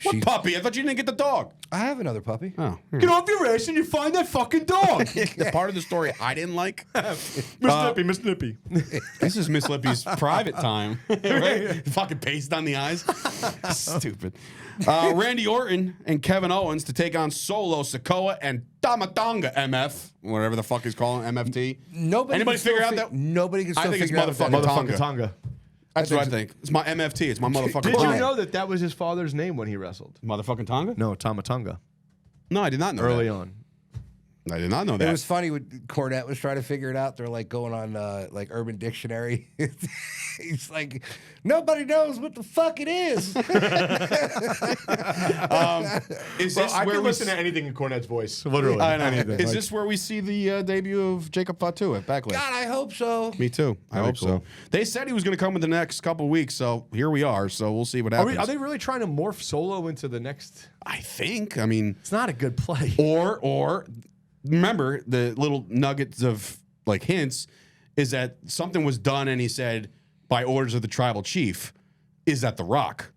Speaker 1: What
Speaker 3: She-
Speaker 1: puppy? I thought you didn't get the dog.
Speaker 3: I have another puppy.
Speaker 1: Oh.
Speaker 4: Get off your ass and you find that fucking dog.
Speaker 1: The part of the story I didn't like.
Speaker 4: Miss Nippy.
Speaker 1: This is Miss Lippy's private time. Right? Fucking paste on the eyes. Stupid. Randy Orton and Kevin Owens to take on Solo, Sikoa, and Tamatanga MF. Whatever the fuck he's calling MFT. Anybody
Speaker 3: can still
Speaker 1: figure out that?
Speaker 3: Nobody can
Speaker 1: I
Speaker 3: still
Speaker 1: think it's
Speaker 3: figure out what that
Speaker 1: motherfucking
Speaker 3: is.
Speaker 1: Tonga.
Speaker 4: Motherfucking Tonga.
Speaker 1: That's what I think. It's my MFT. It's my motherfucking
Speaker 4: Did
Speaker 1: Tonga.
Speaker 4: you know that was his father's name when he wrestled?
Speaker 1: Motherfucking Tonga?
Speaker 4: No, Tamatonga.
Speaker 1: No, I did not know
Speaker 4: Early
Speaker 1: that.
Speaker 4: on.
Speaker 1: I did not know
Speaker 3: It
Speaker 1: that.
Speaker 3: was funny when Cornette was trying to figure it out. They're like going on like Urban Dictionary. He's like, nobody knows what the fuck it is.
Speaker 1: Is
Speaker 4: Well,
Speaker 1: this
Speaker 4: I
Speaker 1: where
Speaker 4: can
Speaker 1: we
Speaker 4: listen to anything in Cornette's voice. Literally.
Speaker 1: I know.
Speaker 4: Anything.
Speaker 1: Is
Speaker 4: Like-
Speaker 1: this where we see the debut of Jacob Fatu at Backlash?
Speaker 3: God, I hope so.
Speaker 1: Me too. I hope so.
Speaker 4: cool.
Speaker 1: They said he was going to come in the next couple of weeks, so here we are. So we'll see what
Speaker 4: Are,
Speaker 1: happens.
Speaker 4: are they really trying to morph Solo into the next?
Speaker 1: I think. I mean,
Speaker 4: It's not a good play.
Speaker 1: or remember the little nuggets of like hints is that something was done, and he said by orders of the tribal chief. Is that The Rock?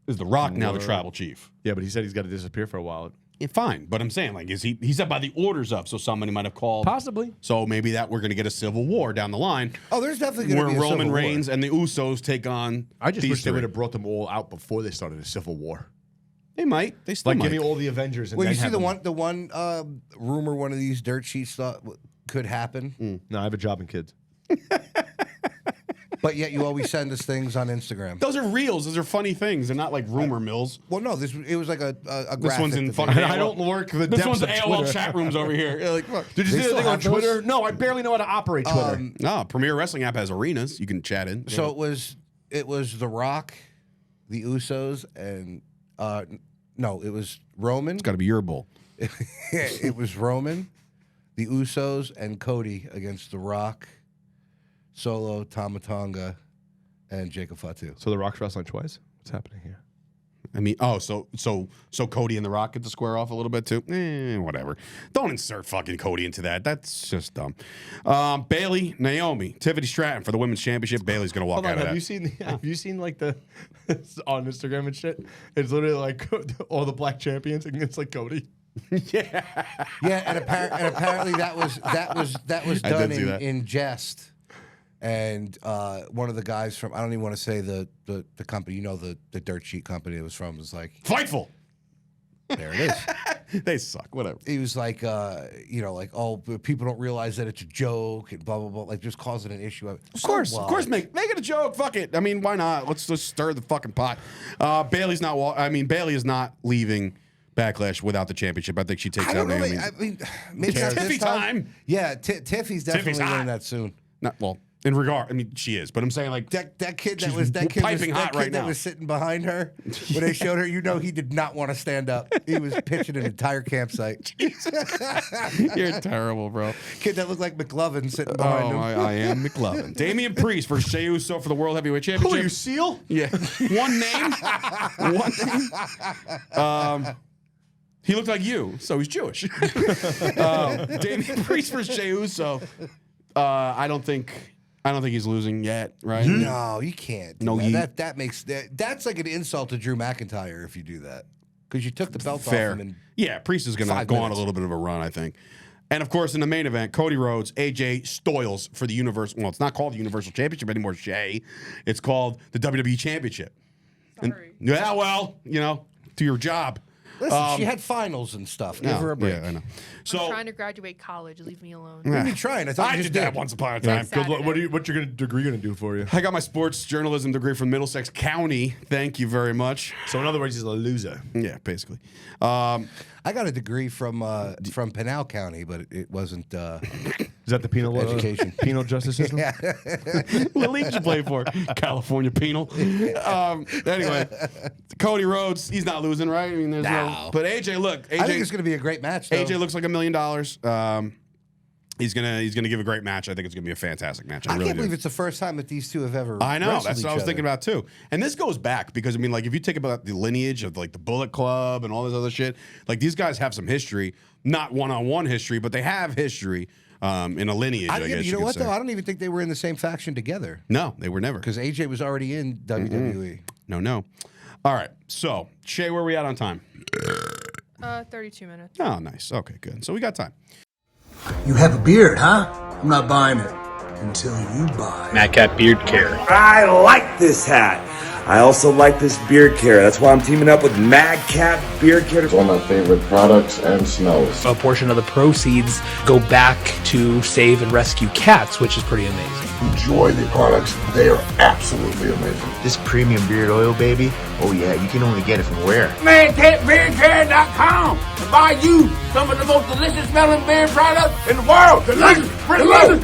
Speaker 1: Is The Rock now the tribal chief?
Speaker 4: Yeah, but he said he's got to disappear for a while.
Speaker 1: Yeah, fine, but I'm saying like, is he said by the orders of? So somebody might have called.
Speaker 4: Possibly.
Speaker 1: So maybe that we're going to get a civil war down the line.
Speaker 3: Oh, there's definitely going to
Speaker 1: Where
Speaker 3: be a
Speaker 1: Roman
Speaker 3: civil war.
Speaker 1: Reigns and the Usos take on.
Speaker 4: I just
Speaker 1: these
Speaker 4: wish they
Speaker 1: three.
Speaker 4: would have brought them all out before they started a civil war.
Speaker 1: They might. They still
Speaker 4: Like,
Speaker 1: might.
Speaker 4: give me all the Avengers. And
Speaker 3: Well,
Speaker 4: then
Speaker 3: you see
Speaker 4: have
Speaker 3: the
Speaker 4: them-
Speaker 3: one rumor one of these dirt sheets thought could happen,
Speaker 4: No, I have a job and kids.
Speaker 3: but yet you always send us things on Instagram.
Speaker 1: Those are reels. Those are funny things. They're not like rumor mills.
Speaker 3: Well, no, it was like a graphic.
Speaker 1: This one's in
Speaker 3: that
Speaker 1: fucking.
Speaker 3: they-
Speaker 4: I don't work the
Speaker 1: This
Speaker 4: depths
Speaker 1: one's
Speaker 4: of
Speaker 1: AOL
Speaker 4: Twitter.
Speaker 1: chat rooms over here. You're like, look.
Speaker 4: Did you
Speaker 3: They
Speaker 4: see the
Speaker 3: still
Speaker 4: thing on
Speaker 3: have those?
Speaker 4: Twitter? No, I barely know how to operate Twitter.
Speaker 1: No, Premier Wrestling app has arenas. You can chat in.
Speaker 3: So it was The Rock, the Usos, and no, it was Roman.
Speaker 1: It's got to be your bull.
Speaker 3: It was Roman, the Usos, and Cody against The Rock, Solo, Tamatonga, and Jacob Fatu.
Speaker 4: So the Rock's wrestling twice? What's happening here?
Speaker 1: I mean, so Cody and The Rock get to square off a little bit too. Whatever. Don't insert fucking Cody into that. That's just dumb. Bailey, Naomi, Tiffany Stratton for the women's championship. Bailey's gonna walk
Speaker 4: Hold
Speaker 1: out
Speaker 4: on,
Speaker 1: of that.
Speaker 4: have you seen like the on Instagram and shit? It's literally like all the black champions against like Cody.
Speaker 1: Yeah.
Speaker 3: Yeah, and apparently that was
Speaker 1: I
Speaker 3: done
Speaker 1: did see that.
Speaker 3: in jest. And one of the guys from, I don't even want to say the company, the dirt sheet company it was from, was like,
Speaker 1: Fightful.
Speaker 3: there it is.
Speaker 1: They suck. Whatever.
Speaker 3: He was like, like, oh, but people don't realize that it's a joke and blah, blah, blah, like just causing an issue.
Speaker 1: Of course, make it a joke. Fuck it. I mean, why not? Let's just stir the fucking pot. Bailey is not leaving Backlash without the championship. I think she takes
Speaker 3: I
Speaker 1: out
Speaker 3: don't know.
Speaker 1: Naomi.
Speaker 3: I mean, maybe not
Speaker 1: Tiffy
Speaker 3: this
Speaker 1: time.
Speaker 3: Yeah, Tiffy's definitely
Speaker 1: Tiffy's hot.
Speaker 3: winning that soon.
Speaker 1: Not well. In regard, I mean, she is, but I'm saying like
Speaker 3: That kid that
Speaker 1: she's
Speaker 3: was
Speaker 1: piping hot right
Speaker 3: that
Speaker 1: now.
Speaker 3: was sitting behind her when they showed her. He did not want to stand up. He was pitching an entire campsite.
Speaker 1: You're terrible, bro.
Speaker 3: Kid that looked like McLovin sitting behind him.
Speaker 1: I am McLovin. Damian Priest versus Shay Uso for the World Heavyweight Championship.
Speaker 4: Who are you, Seal?
Speaker 1: Yeah, one name. He looked like you, so he's Jewish. Damian Priest versus Shay Uso. I don't think he's losing yet, right?
Speaker 3: No, you can't. Do
Speaker 1: No,
Speaker 3: that. That's like an insult to Drew McIntyre if you do that, because you took the belt
Speaker 1: Fair.
Speaker 3: off him. And
Speaker 1: Yeah, Priest is going to
Speaker 3: 5
Speaker 1: go on a
Speaker 3: minutes.
Speaker 1: little bit of a run, I think. And of course, in the main event, Cody Rhodes, AJ Styles for the Universal. Well, it's not called the Universal Championship anymore, Shay. It's called the WWE Championship.
Speaker 2: Sorry.
Speaker 1: Yeah, well, do your job.
Speaker 3: listen, she had finals and stuff. Give her a break.
Speaker 1: Yeah, I know.
Speaker 2: I'm
Speaker 1: So
Speaker 2: trying to graduate college. Leave me alone.
Speaker 3: What are you trying? I thought
Speaker 1: I
Speaker 3: you
Speaker 1: did
Speaker 3: just
Speaker 1: that
Speaker 3: did.
Speaker 1: once upon a
Speaker 2: Yeah.
Speaker 1: time.
Speaker 2: Good luck.
Speaker 4: What's your degree gonna do for you?
Speaker 1: I got my sports journalism degree from Middlesex County. Thank you very much.
Speaker 4: So in other words, he's a loser.
Speaker 1: Yeah, basically.
Speaker 3: I got a degree from Pinal County, but it wasn't.
Speaker 4: Is that the penal
Speaker 3: Education.
Speaker 4: penal justice system?
Speaker 1: What league did you play for? California Penal. Anyway, Cody Rhodes, he's not losing, right? I mean, there's no.
Speaker 3: No.
Speaker 1: But AJ, look,
Speaker 3: I think
Speaker 1: AJ,
Speaker 3: it's going to be a great match. Though.
Speaker 1: AJ looks like $1 million. He's gonna give a great match. I think it's gonna be a fantastic match.
Speaker 3: I
Speaker 1: really
Speaker 3: can't
Speaker 1: do.
Speaker 3: believe it's the first time that these two have ever.
Speaker 1: I know.
Speaker 3: wrestled
Speaker 1: That's
Speaker 3: each
Speaker 1: what I was
Speaker 3: other.
Speaker 1: thinking about too. And this goes back because I mean, like, if you think about the lineage of like the Bullet Club and all this other shit, like these guys have some history, not one-on-one history, but they have history in a lineage. I guess
Speaker 3: you know
Speaker 1: could
Speaker 3: what
Speaker 1: say.
Speaker 3: though? I don't even think they were in the same faction together
Speaker 1: No, they were never.
Speaker 3: because AJ was already in WWE.
Speaker 1: No. All right. So Shay, where are we at on time?
Speaker 2: 32 minutes.
Speaker 1: Oh, nice. Okay, good. So we got time.
Speaker 7: You have a beard, huh? I'm not buying it until you buy.
Speaker 8: Madcap Beard Care.
Speaker 9: I like this hat. I also like this beard care. That's why I'm teaming up with Madcap Beard Care.
Speaker 10: One of my favorite products and smells.
Speaker 8: A portion of the proceeds go back to save and rescue cats, which is pretty amazing.
Speaker 10: Enjoy the products. They are absolutely amazing.
Speaker 11: This premium beard oil, baby. Oh yeah, you can only get it from where?
Speaker 9: MadcapBeardCare.com to buy you some of the most delicious smelling beard products in the world. Delicious,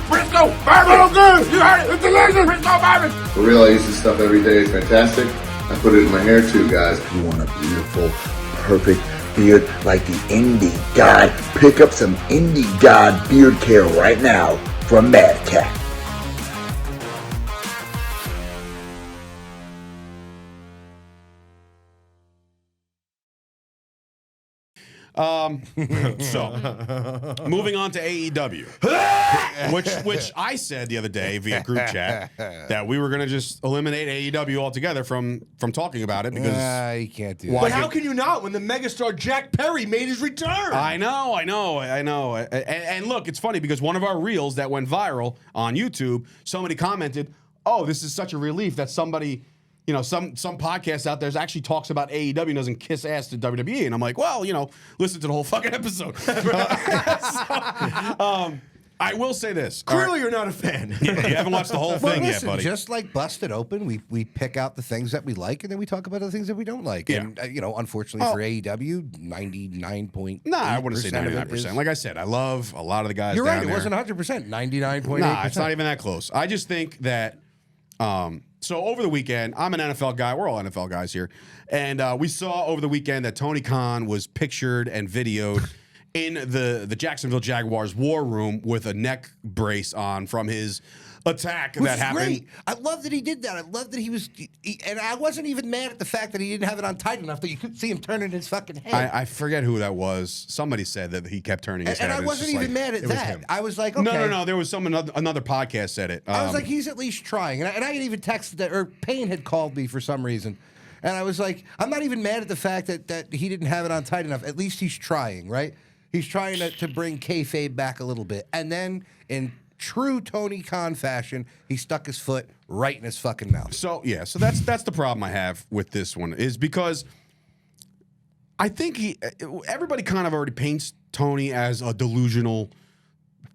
Speaker 9: Frisco, bourbon. Good. You heard it. It's delicious. Frisco bourbon.
Speaker 10: For real, I use this stuff every day. It's fantastic. I put it in my hair too, guys.
Speaker 11: You want a beautiful, perfect beard like the Indie God? Pick up some Indie God beard care right now from Madcap.
Speaker 1: So moving on to AEW, which I said the other day via group chat that we were gonna just eliminate AEW altogether from talking about it because
Speaker 3: You can't do
Speaker 1: Why?
Speaker 3: that.
Speaker 4: But how can you not when the megastar Jack Perry made his return?
Speaker 1: I know. And look, it's funny because one of our reels that went viral on YouTube, somebody commented, "Oh, this is such a relief that somebody." Some podcast out there actually talks about AEW and doesn't kiss ass to WWE. And I'm like, well, listen to the whole fucking episode. I will say this.
Speaker 4: Clearly, you're not a fan.
Speaker 1: You haven't watched the whole
Speaker 3: Well,
Speaker 1: thing
Speaker 3: listen,
Speaker 1: yet, buddy.
Speaker 3: just like Busted Open, we pick out the things that we like, and then we talk about the things that we don't like.
Speaker 1: Yeah.
Speaker 3: And unfortunately for AEW, 99.8%.
Speaker 1: Nah, I wouldn't say 99%. Like I said, I love a lot of the guys
Speaker 3: You're
Speaker 1: down
Speaker 3: right. It
Speaker 1: there.
Speaker 3: wasn't 100%. 99.8%.
Speaker 1: Nah, it's not even that close. I just think that. So over the weekend, I'm an NFL guy. We're all NFL guys here, and we saw over the weekend that Tony Khan was pictured and videoed in the Jacksonville Jaguars war room with a neck brace on from his attack
Speaker 3: Which
Speaker 1: that
Speaker 3: is
Speaker 1: happened.
Speaker 3: great. I love that he did that. I love that he was, and I wasn't even mad at the fact that he didn't have it on tight enough that you couldn't see him turning his fucking head.
Speaker 1: I forget who that was. Somebody said that he kept turning his head.
Speaker 3: And I
Speaker 1: It's
Speaker 3: wasn't
Speaker 1: just
Speaker 3: even
Speaker 1: like-
Speaker 3: mad at that. I was like, okay.
Speaker 1: No. There was another podcast said it.
Speaker 3: I was like, he's at least trying. And I had even texted that, or Payne had called me for some reason. And I was like, I'm not even mad at the fact that he didn't have it on tight enough. At least he's trying, right? He's trying to bring kayfabe back a little bit. And then in true Tony Khan fashion, he stuck his foot right in his fucking mouth.
Speaker 1: So that's the problem I have with this one is because I think everybody kind of already paints Tony as a delusional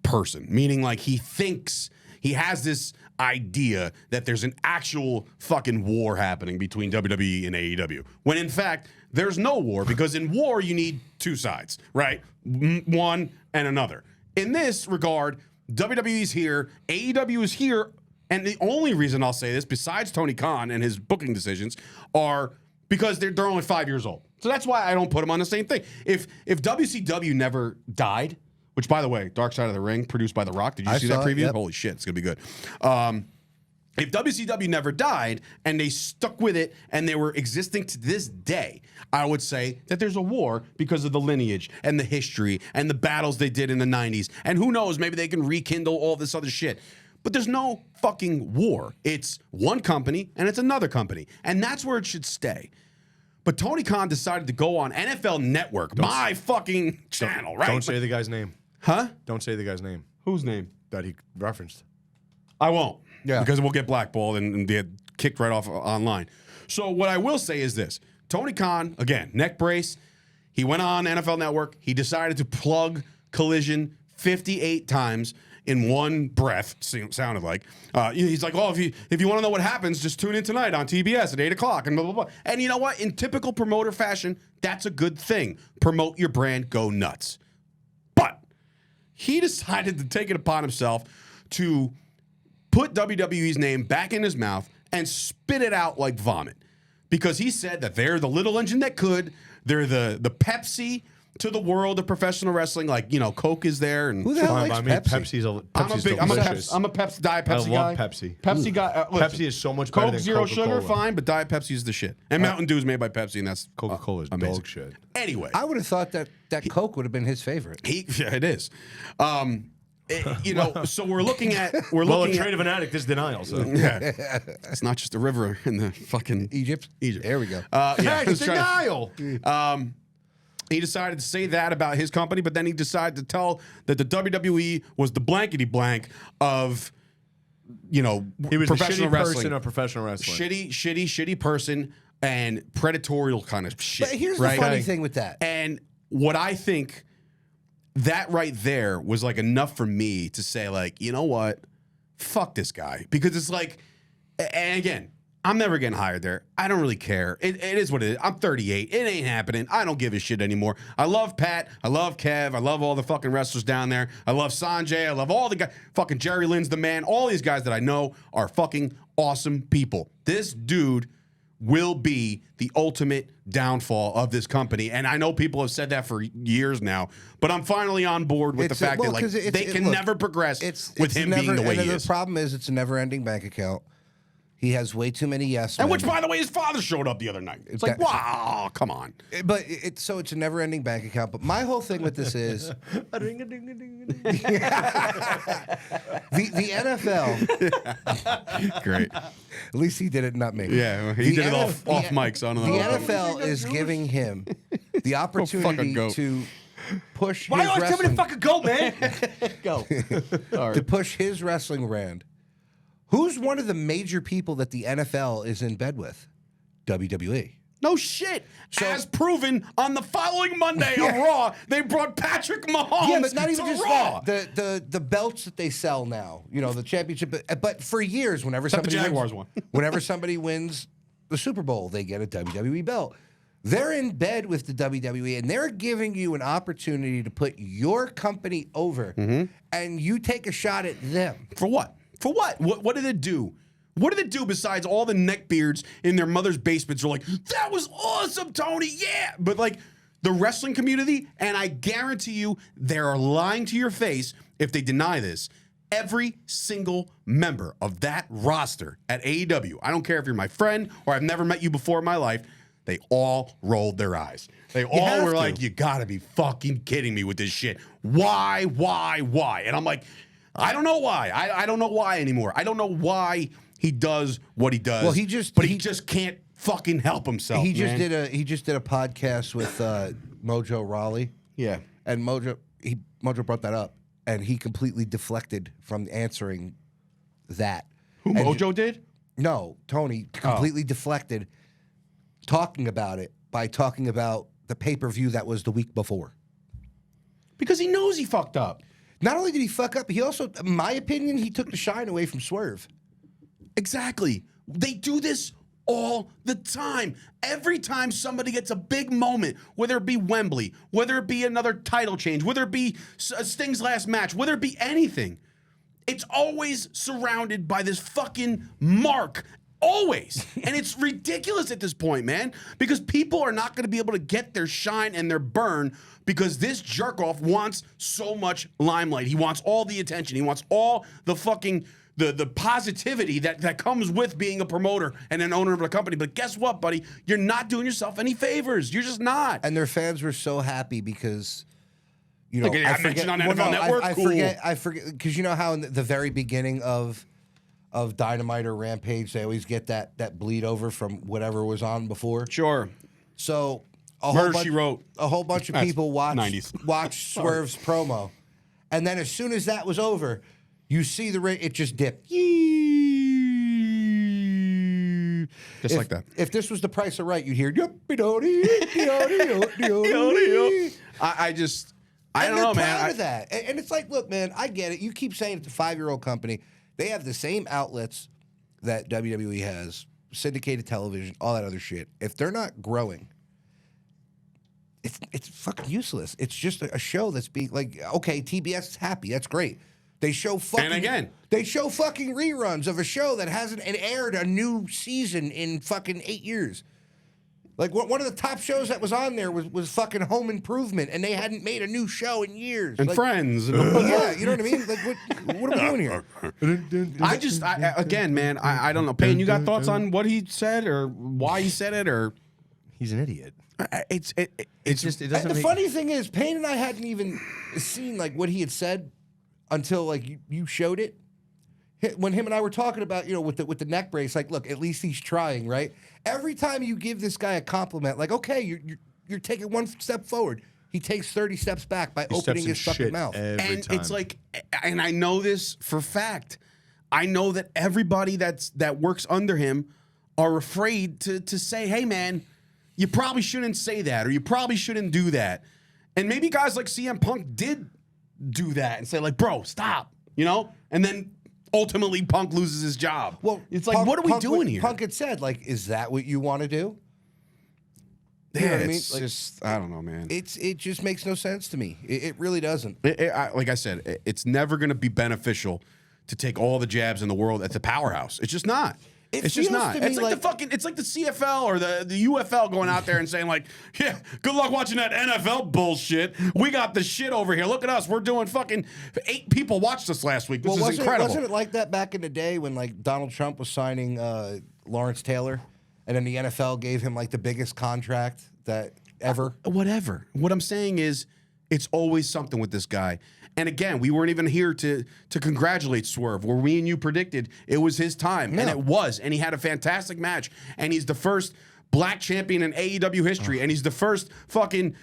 Speaker 1: person, meaning like he thinks he has this idea that there's an actual fucking war happening between WWE and AEW, when in fact there's no war, because in war you need two sides, right? One and another. In this regard, WWE's here, AEW is here, and the only reason I'll say this, besides Tony Khan and his booking decisions, are because they're only 5 years old. So that's why I don't put them on the same thing. If WCW never died, which by the way, Dark Side of the Ring, produced by The Rock, did you see that preview?
Speaker 3: Yep.
Speaker 1: Holy shit, it's gonna be good. If WCW never died and they stuck with it and they were existing to this day, I would say that there's a war because of the lineage and the history and the battles they did in the 90s. And who knows, maybe they can rekindle all this other shit. But there's no fucking war. It's one company and it's another company. And that's where it should stay. But Tony Khan decided to go on NFL Network, my fucking channel, right?
Speaker 4: Don't say the guy's name.
Speaker 1: Huh?
Speaker 4: Don't say the guy's name
Speaker 1: Whose name?
Speaker 4: that he referenced.
Speaker 1: I won't.
Speaker 3: Yeah.
Speaker 1: Because we'll get blackballed and get kicked right off online. So what I will say is this. Tony Khan, again, neck brace. He went on NFL Network. He decided to plug Collision 58 times in one breath, sounded like. He's like, oh, if you want to know what happens, just tune in tonight on TBS at 8 o'clock and blah, blah, blah. And you know what? In typical promoter fashion, that's a good thing. Promote your brand, go nuts. But he decided to take it upon himself to put WWE's name back in his mouth and spit it out like vomit. Because he said that they're the little engine that could. They're the Pepsi to the world of professional wrestling. Like, you know, Coke is there. And
Speaker 3: Who the hell likes
Speaker 4: I mean,
Speaker 3: Pepsi?
Speaker 1: I'm a Pepsi, Diet Pepsi guy.
Speaker 4: I love Pepsi.
Speaker 1: Pepsi guy. Listen,
Speaker 4: Pepsi is so much better
Speaker 1: Coke
Speaker 4: than
Speaker 1: Zero
Speaker 4: Coca-Cola.
Speaker 1: Sugar, fine, but Diet Pepsi is the shit. And Mountain Dew is made by Pepsi, and that's
Speaker 4: Coca-Cola is
Speaker 1: amazing.
Speaker 4: dog shit.
Speaker 1: Anyway,
Speaker 3: I would have thought that Coke would have been his favorite.
Speaker 1: yeah, it is. You know, so we're looking at
Speaker 4: Well, a trait of an addict is denial. So
Speaker 1: yeah, it's not just a river in the fucking
Speaker 3: Egypt.
Speaker 1: There
Speaker 3: we go.
Speaker 1: Yeah,
Speaker 4: it's denial.
Speaker 1: He decided to say that about his company, but then he decided to tell that the WWE was the blankety blank of, you know,
Speaker 4: He was a
Speaker 1: professional
Speaker 4: shitty
Speaker 1: wrestling.
Speaker 4: person of professional wrestling.
Speaker 1: Shitty person and predatorial kind of shit.
Speaker 3: But here's
Speaker 1: right?
Speaker 3: the funny thing with that.
Speaker 1: And what I think that right there was like enough for me to say, like, you know what? Fuck this guy. Because it's like, and again, I'm never getting hired there. I don't really care. It is what it is. I'm 38. It ain't happening. I don't give a shit anymore. I love Pat. I love Kev. I love all the fucking wrestlers down there. I love Sanjay. I love all the guys. Fucking Jerry Lynn's the man. All these guys that I know are fucking awesome people. This dude will be the ultimate downfall of this company. And I know people have said that for years now, but I'm finally on board with the fact that like they can never progress with him being the way he is.
Speaker 3: The problem is it's a never-ending bank account. He has way too many yes men.
Speaker 1: And which, by the way, his father showed up the other night. It's like, wow, come on.
Speaker 3: But it's a never-ending bank account. But my whole thing with this is the NFL.
Speaker 1: Great.
Speaker 3: At least he did it, not me.
Speaker 1: Yeah, he did it off mics. I don't know.
Speaker 3: The NFL is giving him the opportunity to push.
Speaker 4: Why
Speaker 3: his
Speaker 4: you always tell me to
Speaker 3: wrestling-
Speaker 4: fucking go, man?
Speaker 1: Go.
Speaker 3: to push his wrestling brand. Who's one of the major people that the NFL is in bed with? WWE.
Speaker 1: No shit. As proven on the following Monday of Raw, they brought Patrick Mahomes
Speaker 3: but not even
Speaker 1: to
Speaker 3: just
Speaker 1: Raw.
Speaker 3: that. The belts that they sell now, you know, the championship. But for years, whenever
Speaker 1: Except the
Speaker 3: somebody
Speaker 1: Jaguars
Speaker 3: wins,
Speaker 1: won.
Speaker 3: whenever somebody wins the Super Bowl, they get a WWE belt. They're in bed with the WWE, and they're giving you an opportunity to put your company over, and you take a shot at them.
Speaker 1: For what? For what? What did it do? What did it do besides all the neckbeards in their mother's basements are like, that was awesome, Tony, yeah. But like, the wrestling community, and I guarantee you they are lying to your face if they deny this. Every single member of that roster at AEW, I don't care if you're my friend or I've never met you before in my life, they all rolled their eyes. They all were like, you gotta be fucking kidding me with this shit. Why? And I'm like, I don't know why. I don't know why anymore. I don't know why he does what he does.
Speaker 3: Well, he
Speaker 1: just can't fucking help himself.
Speaker 3: He just did a podcast with Mojo Rawley.
Speaker 1: Yeah.
Speaker 3: And Mojo brought that up, and he completely deflected from answering that.
Speaker 1: Who, Mojo did?
Speaker 3: No, Tony completely deflected talking about it by talking about the pay-per-view that was the week before.
Speaker 1: Because he knows he fucked up.
Speaker 3: Not only did he fuck up, he also, in my opinion, he took the shine away from Swerve.
Speaker 1: Exactly. They do this all the time. Every time somebody gets a big moment, whether it be Wembley, whether it be another title change, whether it be Sting's last match, whether it be anything, it's always surrounded by this fucking mark. Always. And it's ridiculous at this point, man, because people are not going to be able to get their shine and their burn because this jerk-off wants so much limelight. He wants all the attention. He wants all the fucking the positivity that comes with being a promoter and an owner of a company. But guess what, buddy? You're not doing yourself any favors. You're just not.
Speaker 3: And their fans were so happy because, you know,
Speaker 1: I forget on NFL Network.
Speaker 3: I forget because you know how in the very beginning of Dynamite or Rampage, they always get that bleed over from whatever was on before.
Speaker 1: Sure.
Speaker 3: So a whole bunch of people watched Swerve's promo, and then as soon as that was over, you see the ring, it just dipped.
Speaker 1: Just like that.
Speaker 3: If this was The Price of Right, you'd hear I don't know, man. Proud of that. And it's like, look, man, I get it. You keep saying it's a 5-year-old company. They have the same outlets that WWE has, syndicated television, all that other shit. If they're not growing, it's fucking useless. It's just a show that's being like, okay, TBS is happy. That's great. They show fucking reruns of a show that hasn't aired a new season in fucking 8 years. Like one of the top shows that was on there was fucking Home Improvement, and they hadn't made a new show in years.
Speaker 1: And Friends.
Speaker 3: Yeah, you know what I mean? Like what are we doing here?
Speaker 1: Again, man, I don't know. Payne, you got thoughts on what he said or why he said it, or
Speaker 4: he's an idiot.
Speaker 1: It's just
Speaker 4: it doesn't.
Speaker 3: The funny thing is, Payne and I hadn't even seen like what he had said until like you showed it. When him and I were talking about, you know, with the neck brace, like, look, at least he's trying, right? Every time you give this guy a compliment, like, okay, you're taking one step forward. He takes 30 steps back by opening his fucking mouth.
Speaker 1: It's like, and I know this for fact. I know that everybody that works under him are afraid to say, hey, man, you probably shouldn't say that, or you probably shouldn't do that. And maybe guys like CM Punk did do that and say, like, bro, stop, you know? And then ultimately Punk loses his job.
Speaker 3: Well,
Speaker 1: it's like, what are we doing here?
Speaker 3: Punk had said, like, is that what you want to do?
Speaker 1: You know what I mean? Like, just, I don't know, man.
Speaker 3: It just makes no sense to me. It really doesn't.
Speaker 1: Like I said, it's never going to be beneficial to take all the jabs in the world at the powerhouse. It's just not. It's just not. It's like the CFL or the UFL going out there and saying, like, yeah, good luck watching that NFL bullshit. We got the shit over here. Look at us. We're doing fucking 8 people watched us last week. This is incredible.
Speaker 3: Wasn't it like that back in the day when like Donald Trump was signing Lawrence Taylor, and then the NFL gave him like the biggest contract that ever?
Speaker 1: Whatever. What I'm saying is, it's always something with this guy. And again, we weren't even here to congratulate Swerve. Where me and you predicted it was his time, and it was. And he had a fantastic match. And he's the first black champion in AEW history. And he's the first fucking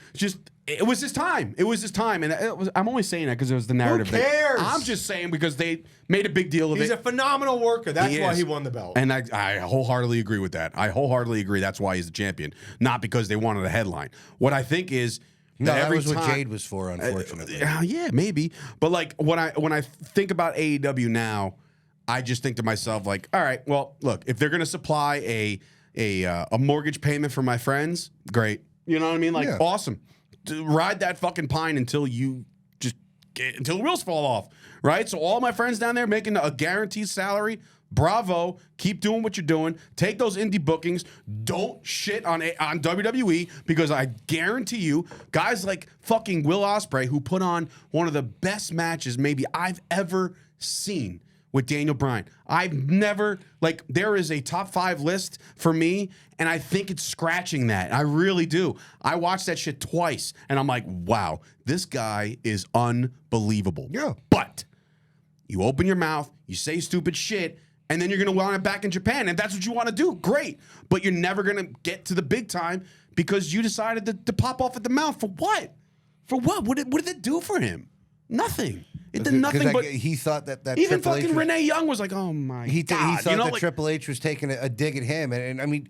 Speaker 1: it was his time. It was his time. And I'm only saying that because it was the narrative.
Speaker 4: Who cares?
Speaker 1: I'm just saying because they made a big deal of it.
Speaker 4: He's a phenomenal worker. That's why he won the belt.
Speaker 1: And I wholeheartely agree with that. I wholeheartly agree that's why he's the champion. Not because they wanted a headline. What I think is,
Speaker 3: that was what Jade was for, unfortunately.
Speaker 1: Yeah, maybe. But like when I think about AEW now, I just think to myself, like, all right, well, look, if they're gonna supply a mortgage payment for my friends, great. You know what I mean? Like, awesome. Ride that fucking pine until until the wheels fall off, right? So all my friends down there making a guaranteed salary, Bravo. Keep doing what you're doing. Take those indie bookings. Don't shit on WWE, because I guarantee you, guys like fucking Will Ospreay, who put on one of the best matches maybe I've ever seen with Daniel Bryan. I've never, like, there is a top 5 list for me, and I think it's scratching that. I really do. I watched that shit twice, and I'm like, wow, this guy is unbelievable.
Speaker 3: Yeah.
Speaker 1: But you open your mouth, you say stupid shit, and then you're going to wind up back in Japan, and that's what you want to do. Great. But you're never going to get to the big time because you decided to pop off at the mouth. For what? For what? What did it do for him? Nothing. It did nothing but...
Speaker 3: He thought that
Speaker 1: even
Speaker 3: Triple H
Speaker 1: fucking
Speaker 3: was,
Speaker 1: Renee Young was like, oh my
Speaker 3: he
Speaker 1: God.
Speaker 3: thought
Speaker 1: You know,
Speaker 3: that
Speaker 1: like,
Speaker 3: Triple H was taking a dig at him. And I mean,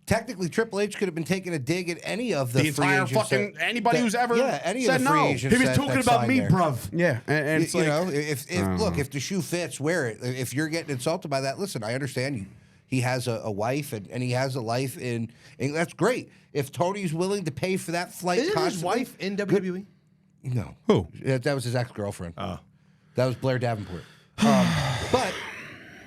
Speaker 3: technically, Triple H could have been taking a dig at any of the free
Speaker 1: entire
Speaker 3: agents
Speaker 1: fucking... anybody who's ever
Speaker 3: any
Speaker 1: said
Speaker 3: of the free
Speaker 1: no.
Speaker 3: agents
Speaker 4: He was
Speaker 3: that
Speaker 4: talking about
Speaker 3: signed
Speaker 4: me,
Speaker 3: there.
Speaker 4: bruv.
Speaker 1: Yeah. And it's
Speaker 3: You
Speaker 1: like...
Speaker 3: know, if the shoe fits, wear it. If you're getting insulted by that, listen, I understand you. He has a wife and he has a life in that's great. If Tony's willing to pay for that flight,
Speaker 4: Isn't his
Speaker 3: constantly-
Speaker 4: wife in WWE?
Speaker 3: No.
Speaker 1: Who?
Speaker 3: That was his ex-girlfriend.
Speaker 4: Oh.
Speaker 3: That was Blair Davenport. But,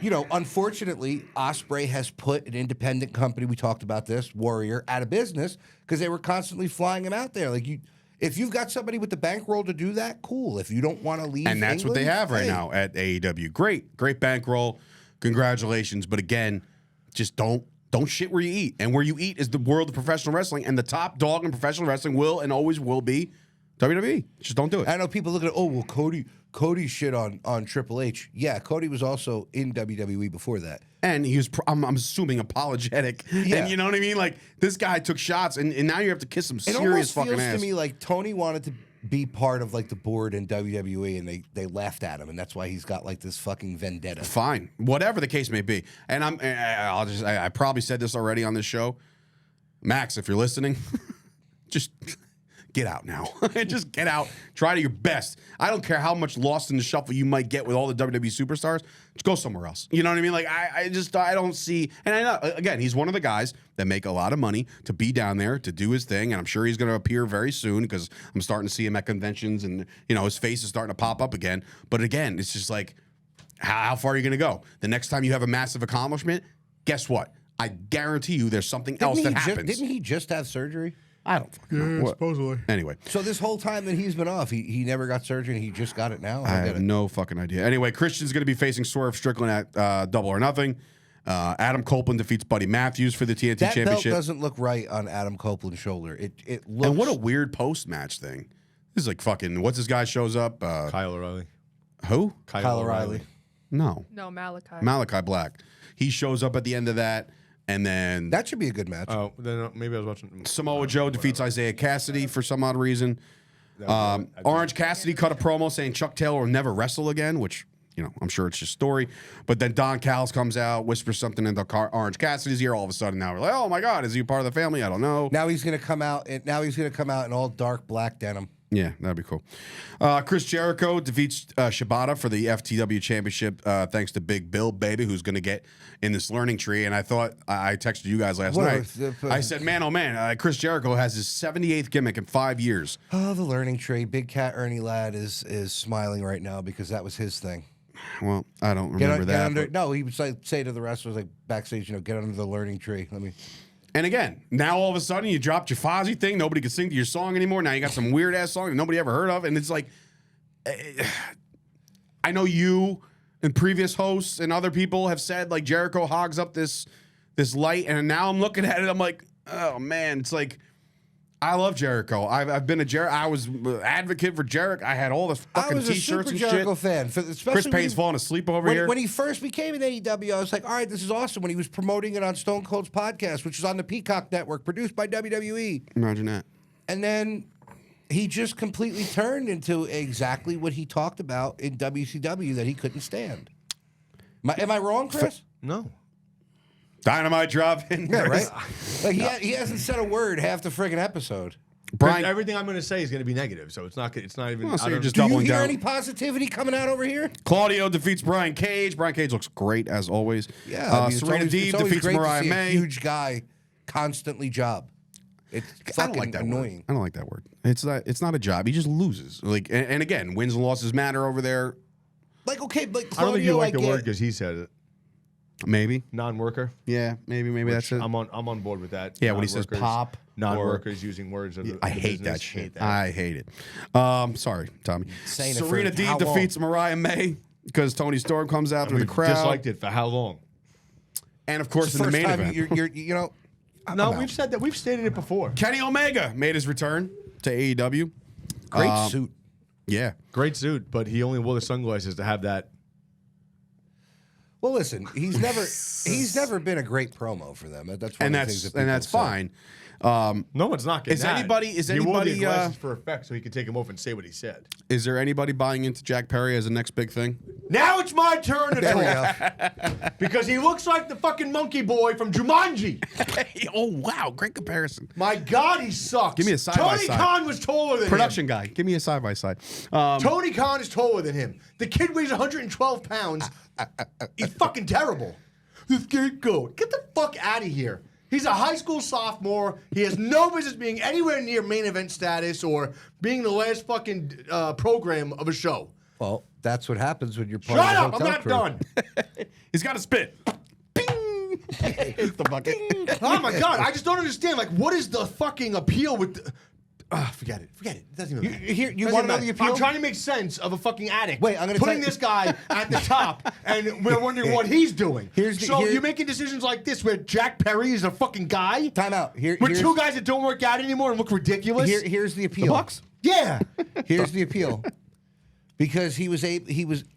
Speaker 3: you know, unfortunately, Ospreay has put an independent company, we talked about this, Warrior, out of business because they were constantly flying him out there. Like, if you've got somebody with the bankroll to do that, cool. If you don't want to leave
Speaker 1: And that's what they
Speaker 3: England,
Speaker 1: have right
Speaker 3: hey.
Speaker 1: now at AEW. Great bankroll. Congratulations. But again, just don't shit where you eat. And where you eat is the world of professional wrestling. And the top dog in professional wrestling will and always will be WWE. Just don't do it.
Speaker 3: I know people look at, oh, well, Cody shit on Triple H. Yeah, Cody was also in WWE before that.
Speaker 1: And he was, I'm assuming, apologetic.
Speaker 3: Yeah.
Speaker 1: And you know what I mean? Like, this guy took shots, and now you have to kiss some
Speaker 3: It
Speaker 1: serious
Speaker 3: almost
Speaker 1: fucking
Speaker 3: feels
Speaker 1: ass.
Speaker 3: to me like Tony wanted to be part of like the board in WWE, and they laughed at him, and that's why he's got like this fucking vendetta.
Speaker 1: Fine, whatever the case may be. And I probably said this already on this show. Max, if you're listening, just get out now. Just get out. Try to your best. I don't care how much lost in the shuffle you might get with all the WWE superstars. Just go somewhere else. You know what I mean? Like, I don't see. And I know, again, he's one of the guys that make a lot of money to be down there, to do his thing. And I'm sure he's going to appear very soon because I'm starting to see him at conventions and, you know, his face is starting to pop up again. But again, it's just like, how far are you going to go? The next time you have a massive accomplishment, guess what? I guarantee you there's something else that happens.
Speaker 3: Didn't he just have surgery?
Speaker 1: I don't fucking know. What?
Speaker 5: Supposedly.
Speaker 1: Anyway.
Speaker 3: So this whole time that he's been off, he never got surgery and he just got it now?
Speaker 1: I have no fucking idea. Anyway, Christian's going to be facing Swerve Strickland at Double or Nothing. Adam Copeland defeats Buddy Matthews for the TNT
Speaker 3: that
Speaker 1: Championship.
Speaker 3: belt doesn't look right on Adam Copeland's shoulder. It looks...
Speaker 1: And what a weird post-match thing. This is like fucking, what's this guy shows up?
Speaker 4: Kyle O'Reilly.
Speaker 1: Who?
Speaker 3: Kyle O'Reilly.
Speaker 1: No.
Speaker 2: No, Malachi.
Speaker 1: Malachi Black. He shows up at the end of that. And then
Speaker 3: that should be a good match.
Speaker 4: Oh, then maybe I was watching.
Speaker 1: Samoa Joe defeats Isaiah Cassidy for some odd reason. Orange Cassidy cut a promo saying Chuck Taylor will never wrestle again, which, you know, I'm sure it's just story. But then Don Callis comes out, whispers something into Orange Cassidy's ear. All of a sudden, now we're like, oh my God, is he part of the family? I don't know.
Speaker 3: Now he's gonna come out. In all dark black denim.
Speaker 1: Yeah, that'd be cool. Chris Jericho defeats Shibata for the FTW Championship thanks to Big Bill, baby, who's going to get in this learning tree. And I thought, I texted you guys last night. I said, man, oh man, Chris Jericho has his 78th gimmick in 5 years.
Speaker 3: Oh, the learning tree. Big Cat Ernie Ladd is smiling right now because that was his thing.
Speaker 1: Well, I don't remember that.
Speaker 3: No, he would say to the wrestlers like backstage, you know, get under the learning tree.
Speaker 1: And again, now all of a sudden you dropped your Fozzy thing. Nobody can sing to your song anymore. Now you got some weird ass song that nobody ever heard of. And it's like, I know you and previous hosts and other people have said like Jericho hogs up this light. And now I'm looking at it. I'm like, oh man, it's like, I love Jericho. I've been a Jericho. I was an advocate for Jericho. I had all the fucking T-shirts and
Speaker 3: Jericho
Speaker 1: shit.
Speaker 3: fan.
Speaker 1: Chris Payne's falling asleep over here.
Speaker 3: When he first became an AEW, I was like, all right, this is awesome. When he was promoting it on Stone Cold's podcast, which is on the Peacock Network, produced by WWE.
Speaker 1: Imagine that.
Speaker 3: And then he just completely turned into exactly what he talked about in WCW that he couldn't stand. Am I wrong, Chris?
Speaker 4: No.
Speaker 1: Dynamite drop in.
Speaker 3: Yeah, right? Like he hasn't said a word half the friggin' episode.
Speaker 1: Brian,
Speaker 4: everything I'm going to say is going to be negative, so it's not even.
Speaker 1: Well, so you're just
Speaker 3: Do you
Speaker 1: doubling
Speaker 3: hear
Speaker 1: down.
Speaker 3: any positivity coming out over here?
Speaker 1: Claudio defeats Brian Cage. Brian Cage looks great as always.
Speaker 3: Yeah, I mean,
Speaker 1: Serena Deeb
Speaker 3: it's
Speaker 1: defeats
Speaker 3: great
Speaker 1: Mariah
Speaker 3: to see
Speaker 1: May.
Speaker 3: A huge guy constantly job. It's
Speaker 1: I
Speaker 3: fucking
Speaker 1: don't like that
Speaker 3: annoying.
Speaker 1: word. I don't like that word. It's not a job. He just loses. Like and again, wins and losses matter over there.
Speaker 3: Like okay, but
Speaker 4: I don't think you
Speaker 3: Claudio,
Speaker 4: like the
Speaker 3: get.
Speaker 4: word because he said it.
Speaker 1: Maybe.
Speaker 4: Non-worker.
Speaker 1: Yeah, maybe that's it.
Speaker 4: I'm on board with that.
Speaker 1: Yeah, when he says
Speaker 4: Non-workers-
Speaker 1: pop.
Speaker 4: non-workers using words of
Speaker 1: I
Speaker 4: the
Speaker 1: hate
Speaker 4: business.
Speaker 1: that shit.
Speaker 4: Hate
Speaker 1: I hate it. Sorry, Tommy.
Speaker 3: Saying it for
Speaker 1: Serena
Speaker 3: how
Speaker 1: Deeb
Speaker 3: long?
Speaker 1: defeats Mariah May because Tony Storm comes out through the
Speaker 4: We
Speaker 1: crowd.
Speaker 4: disliked it for how long?
Speaker 1: And of course,
Speaker 3: It's
Speaker 1: in
Speaker 3: the
Speaker 1: the
Speaker 3: first
Speaker 1: main
Speaker 3: time
Speaker 1: event,
Speaker 3: I'm
Speaker 4: No,
Speaker 3: out.
Speaker 4: we've said that. We've stated it before.
Speaker 1: Kenny Omega made his return to AEW.
Speaker 3: Great suit.
Speaker 1: Yeah.
Speaker 4: Great suit, but he only wore the sunglasses to have that.
Speaker 3: Well, listen, he's never been a great promo for them. That's one
Speaker 1: And
Speaker 3: of the things
Speaker 1: that's
Speaker 3: that
Speaker 1: and
Speaker 3: people
Speaker 1: that's
Speaker 3: say.
Speaker 1: fine.
Speaker 4: No one's not getting
Speaker 1: Is
Speaker 4: that.
Speaker 1: anybody-
Speaker 4: He wore the glasses for effect so he could take them off and say what he said.
Speaker 1: Is there anybody buying into Jack Perry as the next big thing?
Speaker 4: Now it's my turn to
Speaker 3: There we
Speaker 4: talk. Because he looks like the fucking monkey boy from Jumanji.
Speaker 1: Oh wow, great comparison.
Speaker 4: My God, he sucks.
Speaker 1: Give me a side by
Speaker 4: Tony
Speaker 1: side.
Speaker 4: Khan was taller than
Speaker 1: Production
Speaker 4: him.
Speaker 1: guy, give me a side by side.
Speaker 4: Tony Khan is taller than him. The kid weighs 112 pounds. He's fucking terrible. The scapegoat. Get the fuck out of here. He's a high school sophomore. He has no business being anywhere near main event status or being the last fucking program of a show.
Speaker 3: Well, that's what happens when you're part
Speaker 4: Shut
Speaker 3: of
Speaker 4: up!
Speaker 3: the
Speaker 4: I'm
Speaker 3: hotel
Speaker 4: not
Speaker 3: crew.
Speaker 4: done.
Speaker 1: He's got a spit. It's the bucket.
Speaker 4: Oh my God! I just don't understand. Like, what is the fucking appeal with? Forget it. Forget it. It doesn't even matter.
Speaker 3: You
Speaker 4: Doesn't
Speaker 3: want to know
Speaker 4: matter.
Speaker 3: the appeal?
Speaker 4: I'm trying to make sense of a fucking addict.
Speaker 3: Wait, I'm gonna
Speaker 4: putting
Speaker 3: tell you-
Speaker 4: this guy at the top, and we're wondering what he's doing.
Speaker 3: Here-
Speaker 4: You're making decisions like this where Jack Perry is a fucking guy.
Speaker 3: Time out.
Speaker 4: With
Speaker 3: Here's
Speaker 4: two guys that don't work out anymore and look ridiculous.
Speaker 3: here's the appeal.
Speaker 1: Bucks?
Speaker 4: Yeah.
Speaker 3: Here's the appeal. Because he was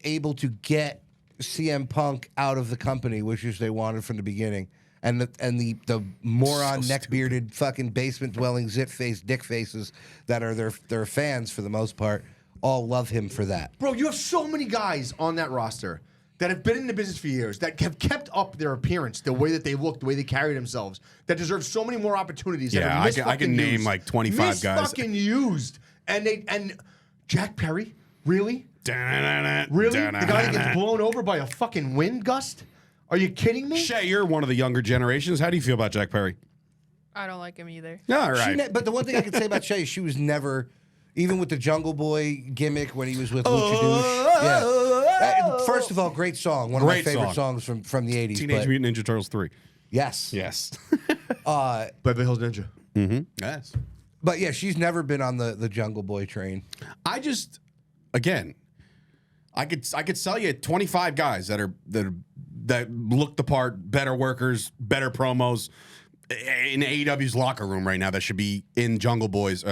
Speaker 3: able to get CM Punk out of the company, which is they wanted from the beginning. And the moron neck-bearded fucking basement-dwelling zit-faced dick faces that are their fans for the most part all love him for that.
Speaker 4: Bro, you have so many guys on that roster that have been in the business for years, that have kept up their appearance, the way that they look, the way they carry themselves, that deserve so many more opportunities. that
Speaker 1: Yeah,
Speaker 4: are
Speaker 1: I can name
Speaker 4: mis-fucking-used.
Speaker 1: like 25 guys.
Speaker 4: Fucking used. And Jack Perry, really? Really? The guy that gets blown over by a fucking wind gust? Are you kidding me?
Speaker 1: Shay, you're one of the younger generations. How do you feel about Jack Perry?
Speaker 2: I don't like him either.
Speaker 1: All right.
Speaker 3: But the one thing I can say about Shay, she was never, even with the Jungle Boy gimmick when he was with Lucha Douche. Yeah. First of all, great song. One of my
Speaker 1: Great
Speaker 3: favorite
Speaker 1: song.
Speaker 3: songs from the 80s.
Speaker 1: Teenage
Speaker 3: but-
Speaker 1: Mutant Ninja Turtles 3.
Speaker 3: Yes.
Speaker 1: Yes.
Speaker 4: Beverly Hills Ninja.
Speaker 1: Yes.
Speaker 3: But yeah, she's never been on the Jungle Boy train.
Speaker 1: I just, again, I could sell you 25 guys that look the part, better workers, better promos in AEW's locker room right now that should be in Jungle Boy's,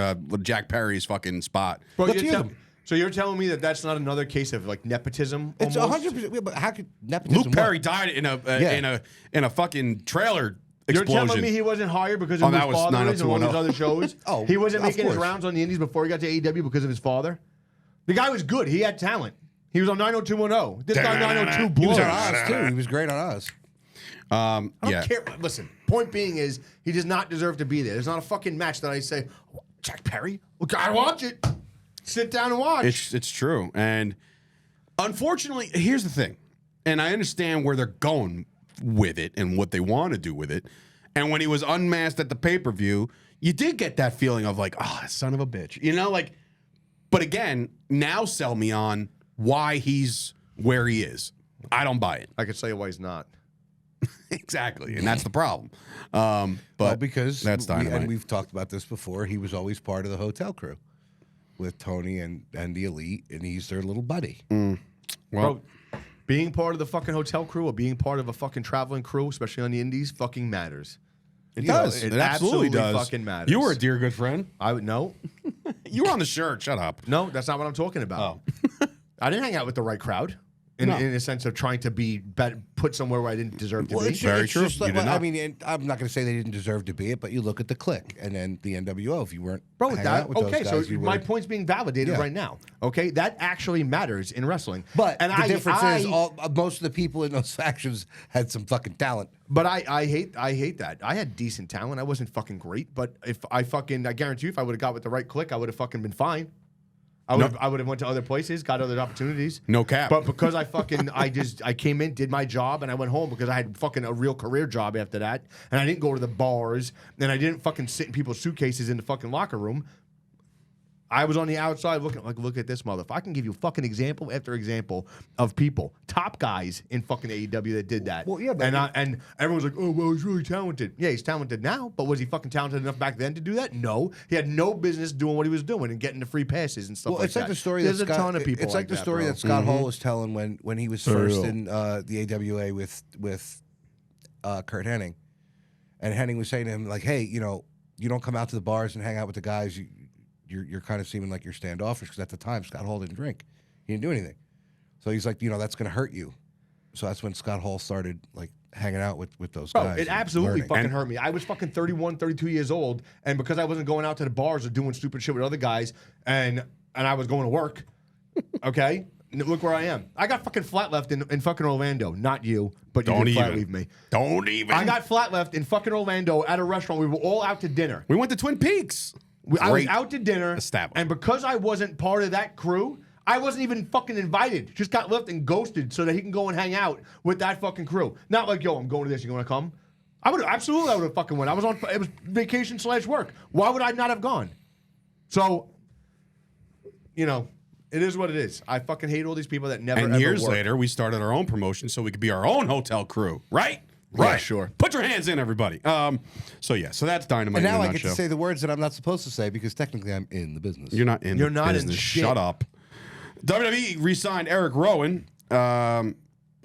Speaker 1: Jack Perry's fucking spot.
Speaker 4: Bro,
Speaker 3: Let's hear them.
Speaker 4: so you're telling me that that's not another case of like nepotism?
Speaker 3: It's
Speaker 4: almost?
Speaker 3: 100%. But how could nepotism
Speaker 1: Luke Perry
Speaker 3: work?
Speaker 1: died in
Speaker 3: Yeah.
Speaker 1: a fucking trailer
Speaker 4: You're
Speaker 1: explosion.
Speaker 4: telling me he wasn't hired because of
Speaker 1: Oh,
Speaker 4: his
Speaker 1: that was
Speaker 4: father is and all these
Speaker 1: 90210.
Speaker 4: other shows?
Speaker 3: Oh,
Speaker 4: he wasn't
Speaker 3: of
Speaker 4: making his
Speaker 3: course.
Speaker 4: rounds on the Indies before he got to AEW because of his father? The guy was good. He had talent. He was on 90210. This guy 902
Speaker 3: He
Speaker 4: blows.
Speaker 3: was on Oz too. He was great on Oz.
Speaker 4: I don't
Speaker 1: yeah.
Speaker 4: care. Listen, point being is he does not deserve to be there. There's not a fucking match that I say, oh, Jack Perry? Look, I watch it. Sit down and watch.
Speaker 1: It's true. And unfortunately, here's the thing. And I understand where they're going with it and what they want to do with it. And when he was unmasked at the pay-per-view, you did get that feeling of like, oh, son of a bitch. You know, like, but again, now sell me on why he's where he is. I don't buy it.
Speaker 4: I could say why he's not.
Speaker 1: Exactly. And that's the problem. But
Speaker 3: because
Speaker 1: that's Dynamite.
Speaker 3: and we've talked about this before. He was always part of the hotel crew with Tony and the Elite, and he's their little buddy.
Speaker 1: Well,
Speaker 4: Bro, being part of the fucking hotel crew or being part of a fucking traveling crew, especially on the Indies, fucking matters.
Speaker 1: it does.
Speaker 4: It
Speaker 1: It absolutely does.
Speaker 4: fucking matters.
Speaker 1: You were a dear good friend.
Speaker 4: I would no.
Speaker 1: You were on the shirt. Shut up.
Speaker 4: No, that's not what I'm talking about. I didn't hang out with the right crowd in a sense of trying to be put somewhere where I didn't deserve to be.
Speaker 3: It's
Speaker 1: Very true.
Speaker 3: just like,
Speaker 1: You did
Speaker 3: well, I
Speaker 1: not.
Speaker 3: mean, and I'm not going to say they didn't deserve to be it, but you look at the Click and then the NWO. If you weren't
Speaker 4: Bro,
Speaker 3: hanging
Speaker 4: that
Speaker 3: out with
Speaker 4: okay.
Speaker 3: those
Speaker 4: So
Speaker 3: guys, you
Speaker 4: my
Speaker 3: were.
Speaker 4: point's being validated
Speaker 3: Yeah.
Speaker 4: right now. Okay, that actually matters in wrestling.
Speaker 3: But
Speaker 4: and
Speaker 3: the difference is, most of the people in those factions had some fucking talent.
Speaker 4: But I hate that. I had decent talent. I wasn't fucking great, but if I guarantee you, if I would have got with the right click, I would have fucking been fine. I would have went to other places, got other opportunities.
Speaker 1: No cap.
Speaker 4: But because I came in, did my job, and I went home because I had fucking a real career job after that, and I didn't go to the bars, and I didn't fucking sit in people's suitcases in the fucking locker room. I was on the outside looking like, look at this motherfucker. I can give you fucking example after example of people, top guys in fucking AEW that did that.
Speaker 3: Well, yeah, but
Speaker 4: and everyone's like, oh, well, he's really talented. Yeah, he's talented now, but was he fucking talented enough back then to do that? No. He had no business doing what he was doing and getting the free passes and stuff like that.
Speaker 3: It's like the story
Speaker 4: There's
Speaker 3: that
Speaker 4: a ton of people.
Speaker 3: It's like the story that Scott Hall was telling when he was first in the AWA with Kurt Hennig, and Hennig was saying to him like, hey, you don't come out to the bars and hang out with the guys. You're kind of seeming like you're standoffish because at the time Scott Hall didn't drink, he didn't do anything. So he's like, that's going to hurt you. So that's when Scott Hall started like hanging out with those guys.
Speaker 4: It absolutely fucking hurt me. I was fucking 31, 32 years old, and because I wasn't going out to the bars or doing stupid shit with other guys, and I was going to work, okay? Look where I am. I got fucking flat left in fucking Orlando. Not you, but you did flat leave me.
Speaker 1: Don't even.
Speaker 4: I got flat left in fucking Orlando at a restaurant. We were all out to dinner.
Speaker 1: We went to Twin Peaks.
Speaker 4: I was out to dinner,
Speaker 1: establishment.
Speaker 4: And because I wasn't part of that crew, I wasn't even fucking invited. Just got left and ghosted so that he can go and hang out with that fucking crew. Not like, yo, I'm going to this. You want to come? I would have fucking went. It was vacation / work. Why would I not have gone? So, it is what it is. I fucking hate all these people that never.
Speaker 1: And
Speaker 4: ever
Speaker 1: years
Speaker 4: work.
Speaker 1: later, we started our own promotion so we could be our own hotel crew, right?
Speaker 4: Right,
Speaker 1: Right,
Speaker 4: sure.
Speaker 1: Put your hands in, everybody. So that's Dynamite.
Speaker 3: And now
Speaker 1: in a
Speaker 3: I get to
Speaker 1: nutshell.
Speaker 3: say the words that I'm not supposed to say because technically I'm in the business.
Speaker 1: You're not in.
Speaker 4: You're
Speaker 1: the
Speaker 4: not in
Speaker 1: business.
Speaker 4: shit.
Speaker 1: Shut up. WWE re-signed Eric Rowan.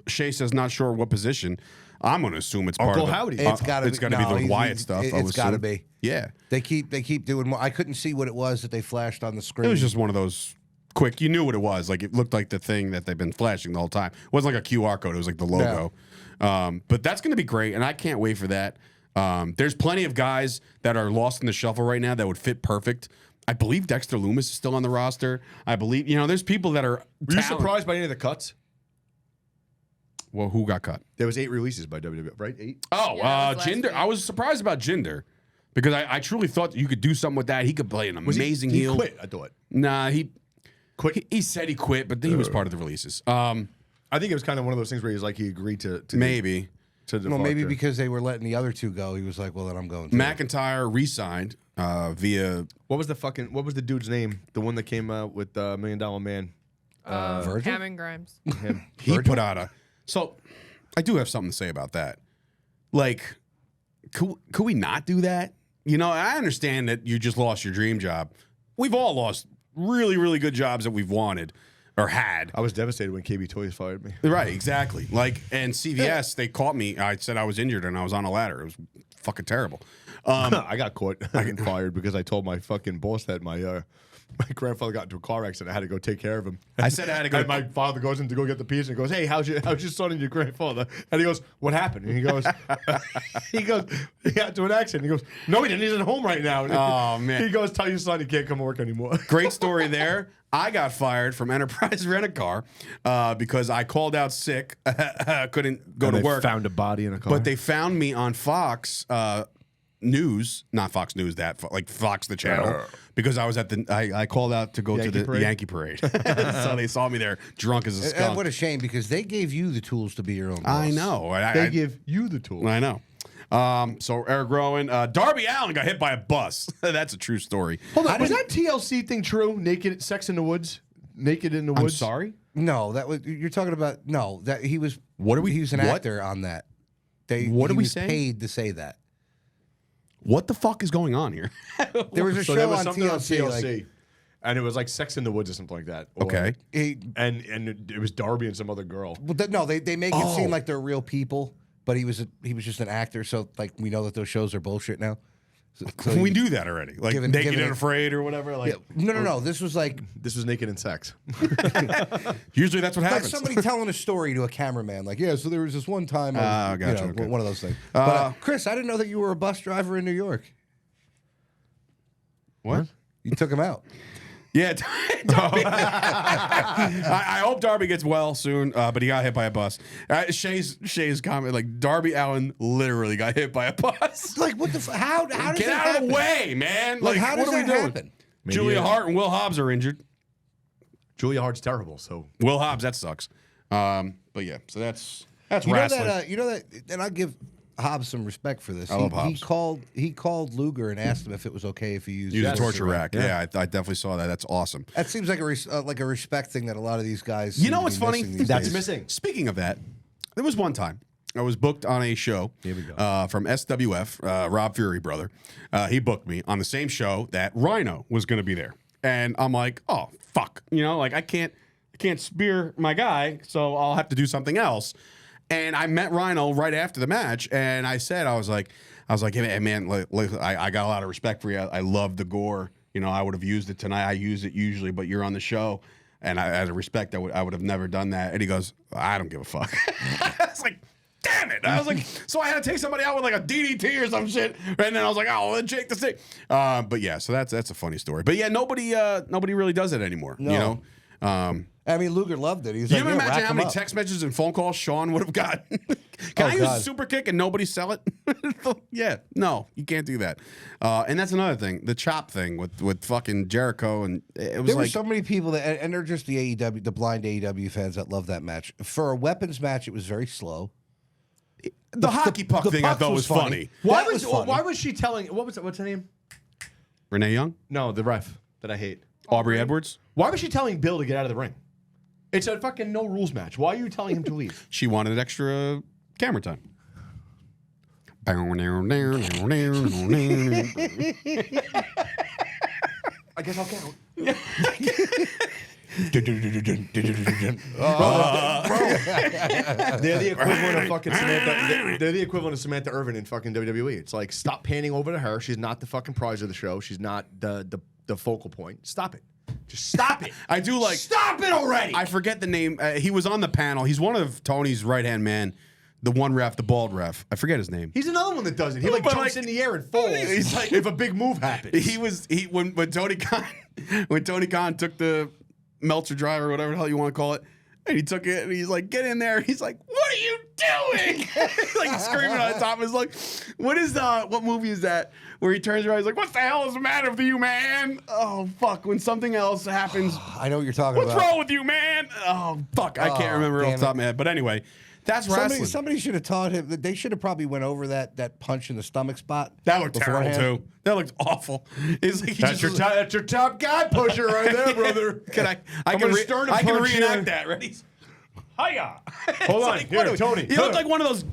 Speaker 1: Shay says not sure what position. I'm going to assume it's part
Speaker 4: Uncle
Speaker 1: of the,
Speaker 4: Howdy.
Speaker 3: It's got to
Speaker 1: be the Wyatt stuff.
Speaker 3: It's got to be.
Speaker 1: Yeah.
Speaker 3: They keep doing more. I couldn't see what it was that they flashed on the screen.
Speaker 1: It was just one of those quick. You knew what it was. Like it looked like the thing that they've been flashing the whole time. It wasn't like a QR code. It was like the logo. But that's going to be great, and I can't wait for that. There's plenty of guys that are lost in the shuffle right now that would fit perfect. I believe Dexter Lumis is still on the roster. I believe there's people that are.
Speaker 4: Were you surprised by any of the cuts?
Speaker 1: Well, who got cut?
Speaker 4: There was 8 releases by WWE, right? 8.
Speaker 1: Oh,
Speaker 2: Yeah, it was last
Speaker 1: Jinder.
Speaker 2: week.
Speaker 1: I was surprised about Jinder because I truly thought that you could do something with that. He could play an
Speaker 4: Was
Speaker 1: amazing
Speaker 4: he
Speaker 1: heel.
Speaker 4: quit, I thought.
Speaker 1: Nah, he
Speaker 4: Quit.
Speaker 1: He said he quit, but he was part of the releases.
Speaker 4: I think it was kind of one of those things where he was like he agreed to
Speaker 1: Maybe.
Speaker 4: to
Speaker 3: well, maybe
Speaker 4: departure.
Speaker 3: because they were letting the other two go. He was like, well, then I'm going.
Speaker 1: McIntyre re-signed via.
Speaker 4: What was the dude's name? The one that came out with $1 Million Man.
Speaker 3: Virgil?
Speaker 2: Cameron Grimes.
Speaker 4: Him.
Speaker 1: He put out a. So, I do have something to say about that. Like, could we not do that? I understand that you just lost your dream job. We've all lost really, really good jobs that we've wanted or had.
Speaker 4: I was devastated when KB Toys fired me.
Speaker 1: Right, exactly. Like, and CVS, they caught me. I said I was injured and I was on a ladder. It was fucking terrible.
Speaker 4: I got caught getting fired because I told my fucking boss that my grandfather got into a car accident. I had to go take care of him.
Speaker 1: I said I had to go.
Speaker 4: And my father goes in to go get the pizza and goes, "Hey, how's your son and your grandfather?" And he goes, "What happened?" And he goes, "He got into an accident." He goes, "No, he didn't. He's at home right now."
Speaker 1: Oh, man.
Speaker 4: He goes, "Tell your son he can't come to work anymore."
Speaker 1: Great story there. I got fired from Enterprise Rent-A-Car because I called out sick, couldn't go
Speaker 4: And
Speaker 1: to
Speaker 4: they
Speaker 1: work.
Speaker 4: found a body in a car.
Speaker 1: But they found me on Fox News, not Fox News, like Fox the channel, because I was at I called out to go to the Yankee Parade. So they saw me there drunk as a skunk.
Speaker 3: And what a shame because they gave you the tools to be your own boss.
Speaker 1: I know.
Speaker 4: They give you the tools.
Speaker 1: I know. So Eric Rowan, Darby Allin got hit by a bus. That's a true story.
Speaker 4: Hold on, was that TLC thing true? Naked Sex in the Woods? Naked in the
Speaker 1: I'm
Speaker 4: Woods?
Speaker 1: sorry?
Speaker 3: No, that was you're talking about. No, that he was.
Speaker 1: What are we?
Speaker 3: He was an
Speaker 1: what?
Speaker 3: actor on that.
Speaker 1: What are
Speaker 3: he
Speaker 1: we
Speaker 3: was
Speaker 1: saying?
Speaker 3: Paid to say that.
Speaker 1: What the fuck is going on here?
Speaker 3: There was a
Speaker 4: So there
Speaker 3: show
Speaker 4: was
Speaker 3: on
Speaker 4: something
Speaker 3: TLC.
Speaker 4: on
Speaker 3: Like,
Speaker 4: and it was like Sex in the Woods or something like that. Or-
Speaker 1: Okay.
Speaker 4: And it was Darby and some other girl.
Speaker 3: well, no, they make it seem like they're real people, but he was just an actor. So like we know that those shows are bullshit now. So
Speaker 1: we do that already. Like
Speaker 3: Given-
Speaker 1: Naked
Speaker 3: given
Speaker 1: and
Speaker 3: it-
Speaker 1: Afraid or whatever. Like
Speaker 3: no. This was like
Speaker 4: This was Naked and Sex.
Speaker 1: usually that's what
Speaker 3: like
Speaker 1: happens.
Speaker 3: somebody telling a story to a cameraman. Like, yeah, so there was this one time.
Speaker 1: Gotcha, okay.
Speaker 3: One of those things. But Chris, I didn't know that you were a bus driver in New York.
Speaker 1: What?
Speaker 3: You took him out.
Speaker 1: Yeah, Darby. I hope Darby gets well soon, but he got hit by a bus. Shay's comment, like, Darby Allin literally got hit by a bus.
Speaker 3: Like, what the? How does
Speaker 1: Get
Speaker 3: that
Speaker 1: out
Speaker 3: happen?
Speaker 1: of the way, man.
Speaker 3: Like, how does
Speaker 1: what are we
Speaker 3: that
Speaker 1: doing?
Speaker 3: happen?
Speaker 1: Julia Hart and Will Hobbs are injured.
Speaker 4: Julia Hart's terrible, so.
Speaker 1: Will Hobbs, that sucks. But yeah, so that's
Speaker 3: You know
Speaker 1: wrestling.
Speaker 3: that, and Hobbs some respect for this.
Speaker 1: I love Hobbs.
Speaker 3: He called Luger and asked him if it was okay if he used
Speaker 1: Use a
Speaker 3: the
Speaker 1: torture rack. Yeah, I definitely saw that. That's awesome.
Speaker 3: That seems like a respect thing that a lot of these guys.
Speaker 1: You
Speaker 3: seem
Speaker 1: know
Speaker 3: to
Speaker 1: what's
Speaker 3: be
Speaker 1: funny?
Speaker 3: missing these
Speaker 4: That's
Speaker 3: days.
Speaker 4: missing.
Speaker 1: Speaking of that, there was one time I was booked on a show from SWF, Rob Fury, brother. He booked me on the same show that Rhino was going to be there. And I'm like, oh, fuck. You know, like I can't spear my guy, so I'll have to do something else. And I met Rhino right after the match, and I was like, hey, man, I got a lot of respect for you. I love the gore. You know, I would have used it tonight. I use it usually, but you're on the show. And out of respect, I would have never done that. And he goes, I don't give a fuck. I was like, damn it. I was like, so I had to take somebody out with like a DDT or some shit. And then I was like, oh, let Jake the stick. But yeah, so that's a funny story. But yeah, nobody really does it anymore.
Speaker 3: No.
Speaker 1: You know?
Speaker 3: I mean, Luger loved it. He was
Speaker 1: You
Speaker 3: like,
Speaker 1: can
Speaker 3: yeah,
Speaker 1: imagine
Speaker 3: rack
Speaker 1: how
Speaker 3: him
Speaker 1: many
Speaker 3: up.
Speaker 1: text messages and phone calls Sean would have gotten? Can I use a super kick and nobody sell it? Yeah, no, you can't do that. And that's another thing, the chop thing with fucking Jericho, and it was
Speaker 3: There were
Speaker 1: like
Speaker 3: so many people that, and they're just the blind AEW fans that love that match. For a weapons match, it was very slow.
Speaker 1: the hockey puck thing. I
Speaker 3: pucks
Speaker 1: thought was funny.
Speaker 4: Why
Speaker 3: That
Speaker 4: was
Speaker 3: was funny.
Speaker 4: why was she telling? What's her name?
Speaker 1: Renee Young,
Speaker 4: No, the ref that I hate.
Speaker 1: Aubrey Edwards.
Speaker 4: Why was she telling Bill to get out of the ring? It's a fucking no rules match. Why are you telling him to leave?
Speaker 1: She wanted extra camera time.
Speaker 4: I guess I'll count. They're the equivalent of fucking Samantha. They're the equivalent of Samantha Irvin in fucking WWE. It's like, stop panning over to her. She's not the fucking prize of the show. She's not the focal point. Stop it. Just stop it.
Speaker 1: I do like.
Speaker 4: Stop it already.
Speaker 1: I forget the name. He was on the panel. He's one of Tony's right hand man. The one ref, the bald ref. I forget his name.
Speaker 4: He's another one that does it. He like
Speaker 1: But,
Speaker 4: jumps
Speaker 1: like,
Speaker 4: in the air and falls.
Speaker 1: he's like-
Speaker 4: if a big move happens.
Speaker 1: When Tony Khan took the Meltzer drive or whatever the hell you want to call it, and he took it and he's like, get in there. He's like, what are you doing? Like screaming on the top. He's like, what movie is that? Where he turns around, he's like, what the hell is the matter with you, man? Oh fuck! When something else happens,
Speaker 3: I know what you're talking
Speaker 1: what's
Speaker 3: about.
Speaker 1: wrong with you, man? Oh fuck! I can't remember off the top of my head. But anyway, that's wrestling.
Speaker 3: Somebody should have taught him that they should have probably went over that punch in the stomach spot.
Speaker 1: That looked terrible
Speaker 3: beforehand.
Speaker 1: too. That looked awful. It's like
Speaker 4: That's your top guy pusher right there, brother.
Speaker 1: Can I
Speaker 4: I'm
Speaker 1: can
Speaker 4: gonna sternum
Speaker 1: I can
Speaker 4: punch you.
Speaker 1: reenact that. Ready? Hiya!
Speaker 4: Hold on, here, Tony.
Speaker 1: You look like one of those.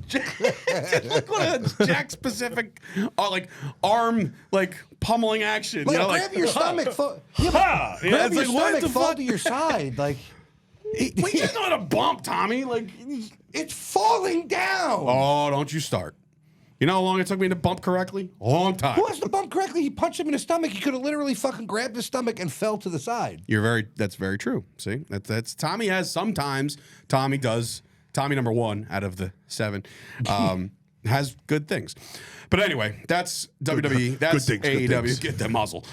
Speaker 1: Like one of those Jack specific, like arm like pummeling action.
Speaker 3: Like,
Speaker 1: you know,
Speaker 3: grab
Speaker 1: like,
Speaker 3: your stomach.
Speaker 1: Ha! Yeah,
Speaker 3: Grab
Speaker 1: it's
Speaker 3: your
Speaker 1: like, what
Speaker 3: stomach.
Speaker 1: the
Speaker 3: Fall
Speaker 1: fuck?
Speaker 3: to your side. Like
Speaker 1: We just not a bump, Tommy. Like,
Speaker 3: it's falling down.
Speaker 1: oh, don't you start. You know how long it took me to bump correctly? A long time.
Speaker 3: Who has to bump correctly? He punched him in the stomach. He could have literally fucking grabbed his stomach and fell to the side.
Speaker 1: That's very true. See, that's Tommy has sometimes. Tommy number one out of the 7 has good things. But anyway, that's WWE. That's
Speaker 5: good things,
Speaker 1: AEW.
Speaker 5: good things.
Speaker 1: Get the muzzle.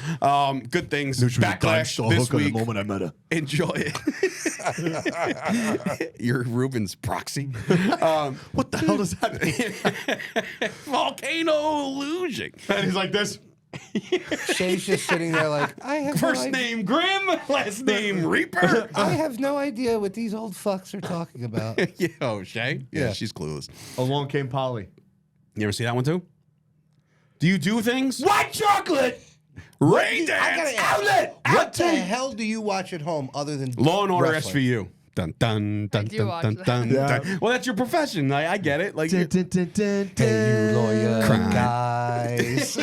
Speaker 1: Good things.
Speaker 5: Knew she was a dime
Speaker 1: Backlash
Speaker 5: store
Speaker 1: this
Speaker 5: hooker the
Speaker 1: week.
Speaker 5: moment I met her.
Speaker 1: Enjoy it. You're Ruben's proxy.
Speaker 4: What the hell does that mean?
Speaker 1: Volcano illusion.
Speaker 4: And he's like this.
Speaker 3: Shay's just sitting there like, I have
Speaker 1: First
Speaker 3: no
Speaker 1: name Grim, last name Reaper.
Speaker 3: I have no idea what these old fucks are talking about.
Speaker 1: Yo, Shay. Yeah,
Speaker 3: Yeah.
Speaker 1: she's clueless.
Speaker 4: Along came Polly.
Speaker 1: You ever see that one too? Do you do things?
Speaker 4: White chocolate.
Speaker 1: Rain
Speaker 3: I
Speaker 1: dance.
Speaker 3: gotta What the hell do you watch at home other than
Speaker 1: Law and Order
Speaker 3: wrestling?
Speaker 1: SVU. Dun dun dun
Speaker 2: do
Speaker 1: dun
Speaker 2: watch
Speaker 1: dun
Speaker 2: that.
Speaker 1: dun,
Speaker 4: Yeah.
Speaker 1: dun. Well, that's your profession. I get it. Like,
Speaker 3: Hey, you lawyer
Speaker 1: Crime.
Speaker 3: guys.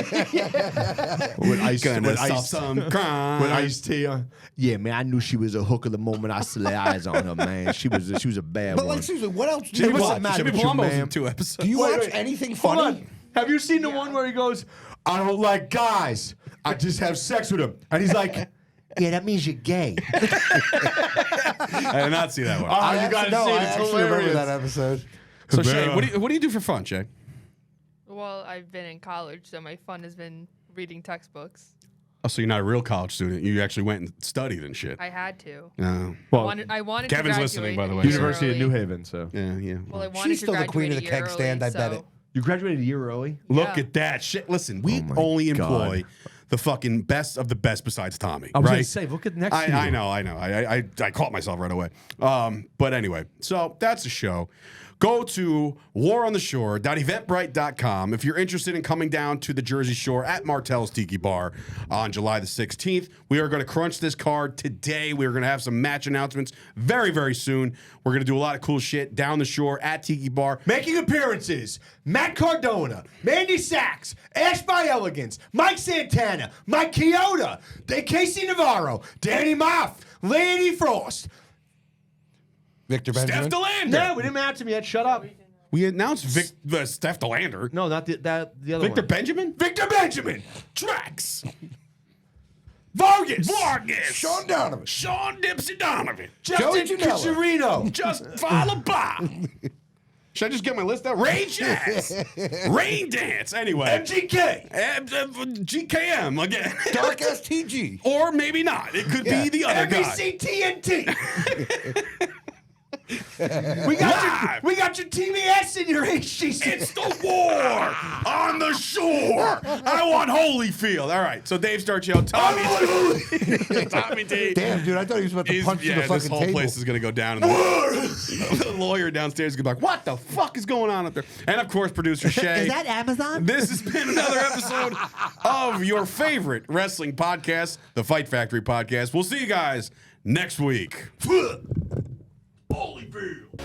Speaker 4: When Ice,
Speaker 1: gonna
Speaker 4: when
Speaker 1: solve
Speaker 4: Ice,
Speaker 1: some crime.
Speaker 4: when Ice T, yeah, man, I knew she was a hooker the moment I set eyes on her, man. She was a bad
Speaker 3: But
Speaker 4: one.
Speaker 3: like seriously, what else do
Speaker 4: It
Speaker 3: you
Speaker 4: wasn't
Speaker 3: watch?
Speaker 4: matter
Speaker 1: Jimmy
Speaker 4: with you,
Speaker 1: Palumbo's in
Speaker 4: ma'am.
Speaker 1: 2 episodes.
Speaker 3: Do you
Speaker 4: Wait,
Speaker 3: watch
Speaker 4: wait.
Speaker 3: anything
Speaker 4: Hold
Speaker 3: funny?
Speaker 4: on. Have you seen the one where he goes, I don't like guys. I just have sex with them. And he's like, yeah, that means you're gay.
Speaker 1: I did not see that one.
Speaker 4: Oh, you gotta see it.
Speaker 3: I
Speaker 4: It's
Speaker 3: actually remember
Speaker 4: hilarious.
Speaker 3: that episode.
Speaker 1: So, Shay, what do you do for fun, Shay?
Speaker 2: Well, I've been in college, so my fun has been reading textbooks.
Speaker 1: Oh, so you're not a real college student. You actually went and studied and shit.
Speaker 2: I had to.
Speaker 1: No.
Speaker 2: I wanted
Speaker 1: Kevin's
Speaker 2: to
Speaker 1: listening,
Speaker 2: graduate
Speaker 1: by the
Speaker 2: a
Speaker 1: way.
Speaker 2: year
Speaker 4: University of
Speaker 2: early.
Speaker 4: New Haven, so.
Speaker 1: Yeah, yeah.
Speaker 2: Well, I wanted
Speaker 3: She's
Speaker 2: to
Speaker 3: still the
Speaker 2: graduate
Speaker 3: queen of
Speaker 2: a
Speaker 3: the
Speaker 2: year
Speaker 3: keg stand,
Speaker 2: early,
Speaker 3: I bet
Speaker 2: so-
Speaker 3: it.
Speaker 4: You graduated a year early?
Speaker 1: Look
Speaker 2: Yeah.
Speaker 1: at that shit. Listen, we
Speaker 4: Oh my
Speaker 1: only employ
Speaker 4: God.
Speaker 1: the fucking best of the best besides Tommy.
Speaker 4: I was
Speaker 1: right?
Speaker 4: gonna say, look at next to you.
Speaker 1: I know. I caught myself right away. But anyway, so that's the show. Go to warontheshore.eventbrite.com if you're interested in coming down to the Jersey Shore at Martell's Tiki Bar on July the 16th. We are going to crunch this card today. We are going to have some match announcements very, very soon. We're going to do a lot of cool shit down the shore at Tiki Bar.
Speaker 4: Making appearances, Matt Cardona, Mandy Sachs, Ash by Elegance, Mike Santana, Mike Chioda, Casey Navarro, Danny Moff, Lady Frost,
Speaker 3: Victor
Speaker 1: Steph
Speaker 3: Benjamin.
Speaker 1: DeLander.
Speaker 4: No, we didn't announce him yet. Shut up.
Speaker 1: We announced Steph DeLander.
Speaker 4: No, not the other
Speaker 1: Victor
Speaker 4: one.
Speaker 1: Benjamin?
Speaker 4: Victor Benjamin.
Speaker 1: Drax.
Speaker 4: Vargas.
Speaker 3: Sean Donovan.
Speaker 1: Sean Dipsy Donovan.
Speaker 3: Joey
Speaker 4: Justin
Speaker 3: Janela.
Speaker 4: Cucurino.
Speaker 1: Just follow Bob. Should I just get my list out? Ray Jazz. Rain Dance. Anyway.
Speaker 4: MGK.
Speaker 1: GKM again.
Speaker 3: Dark STG.
Speaker 1: Or maybe not. It could be the other guy.
Speaker 4: MBCTNT. we got your TBS and your HGC.
Speaker 1: It's the war on the shore. I want Holyfield. All right. So Dave Sturchio, Tommy T.
Speaker 3: Damn, dude, I thought he was about to punch through the fucking
Speaker 1: this whole
Speaker 3: table.
Speaker 1: place is going to go down. The lawyer downstairs is going to be like, what the fuck is going on up there? And, of course, producer Shay.
Speaker 5: Is that Amazon?
Speaker 1: This has been another episode of your favorite wrestling podcast, the Fight Factory Podcast. We'll see you guys next week. Holyfield.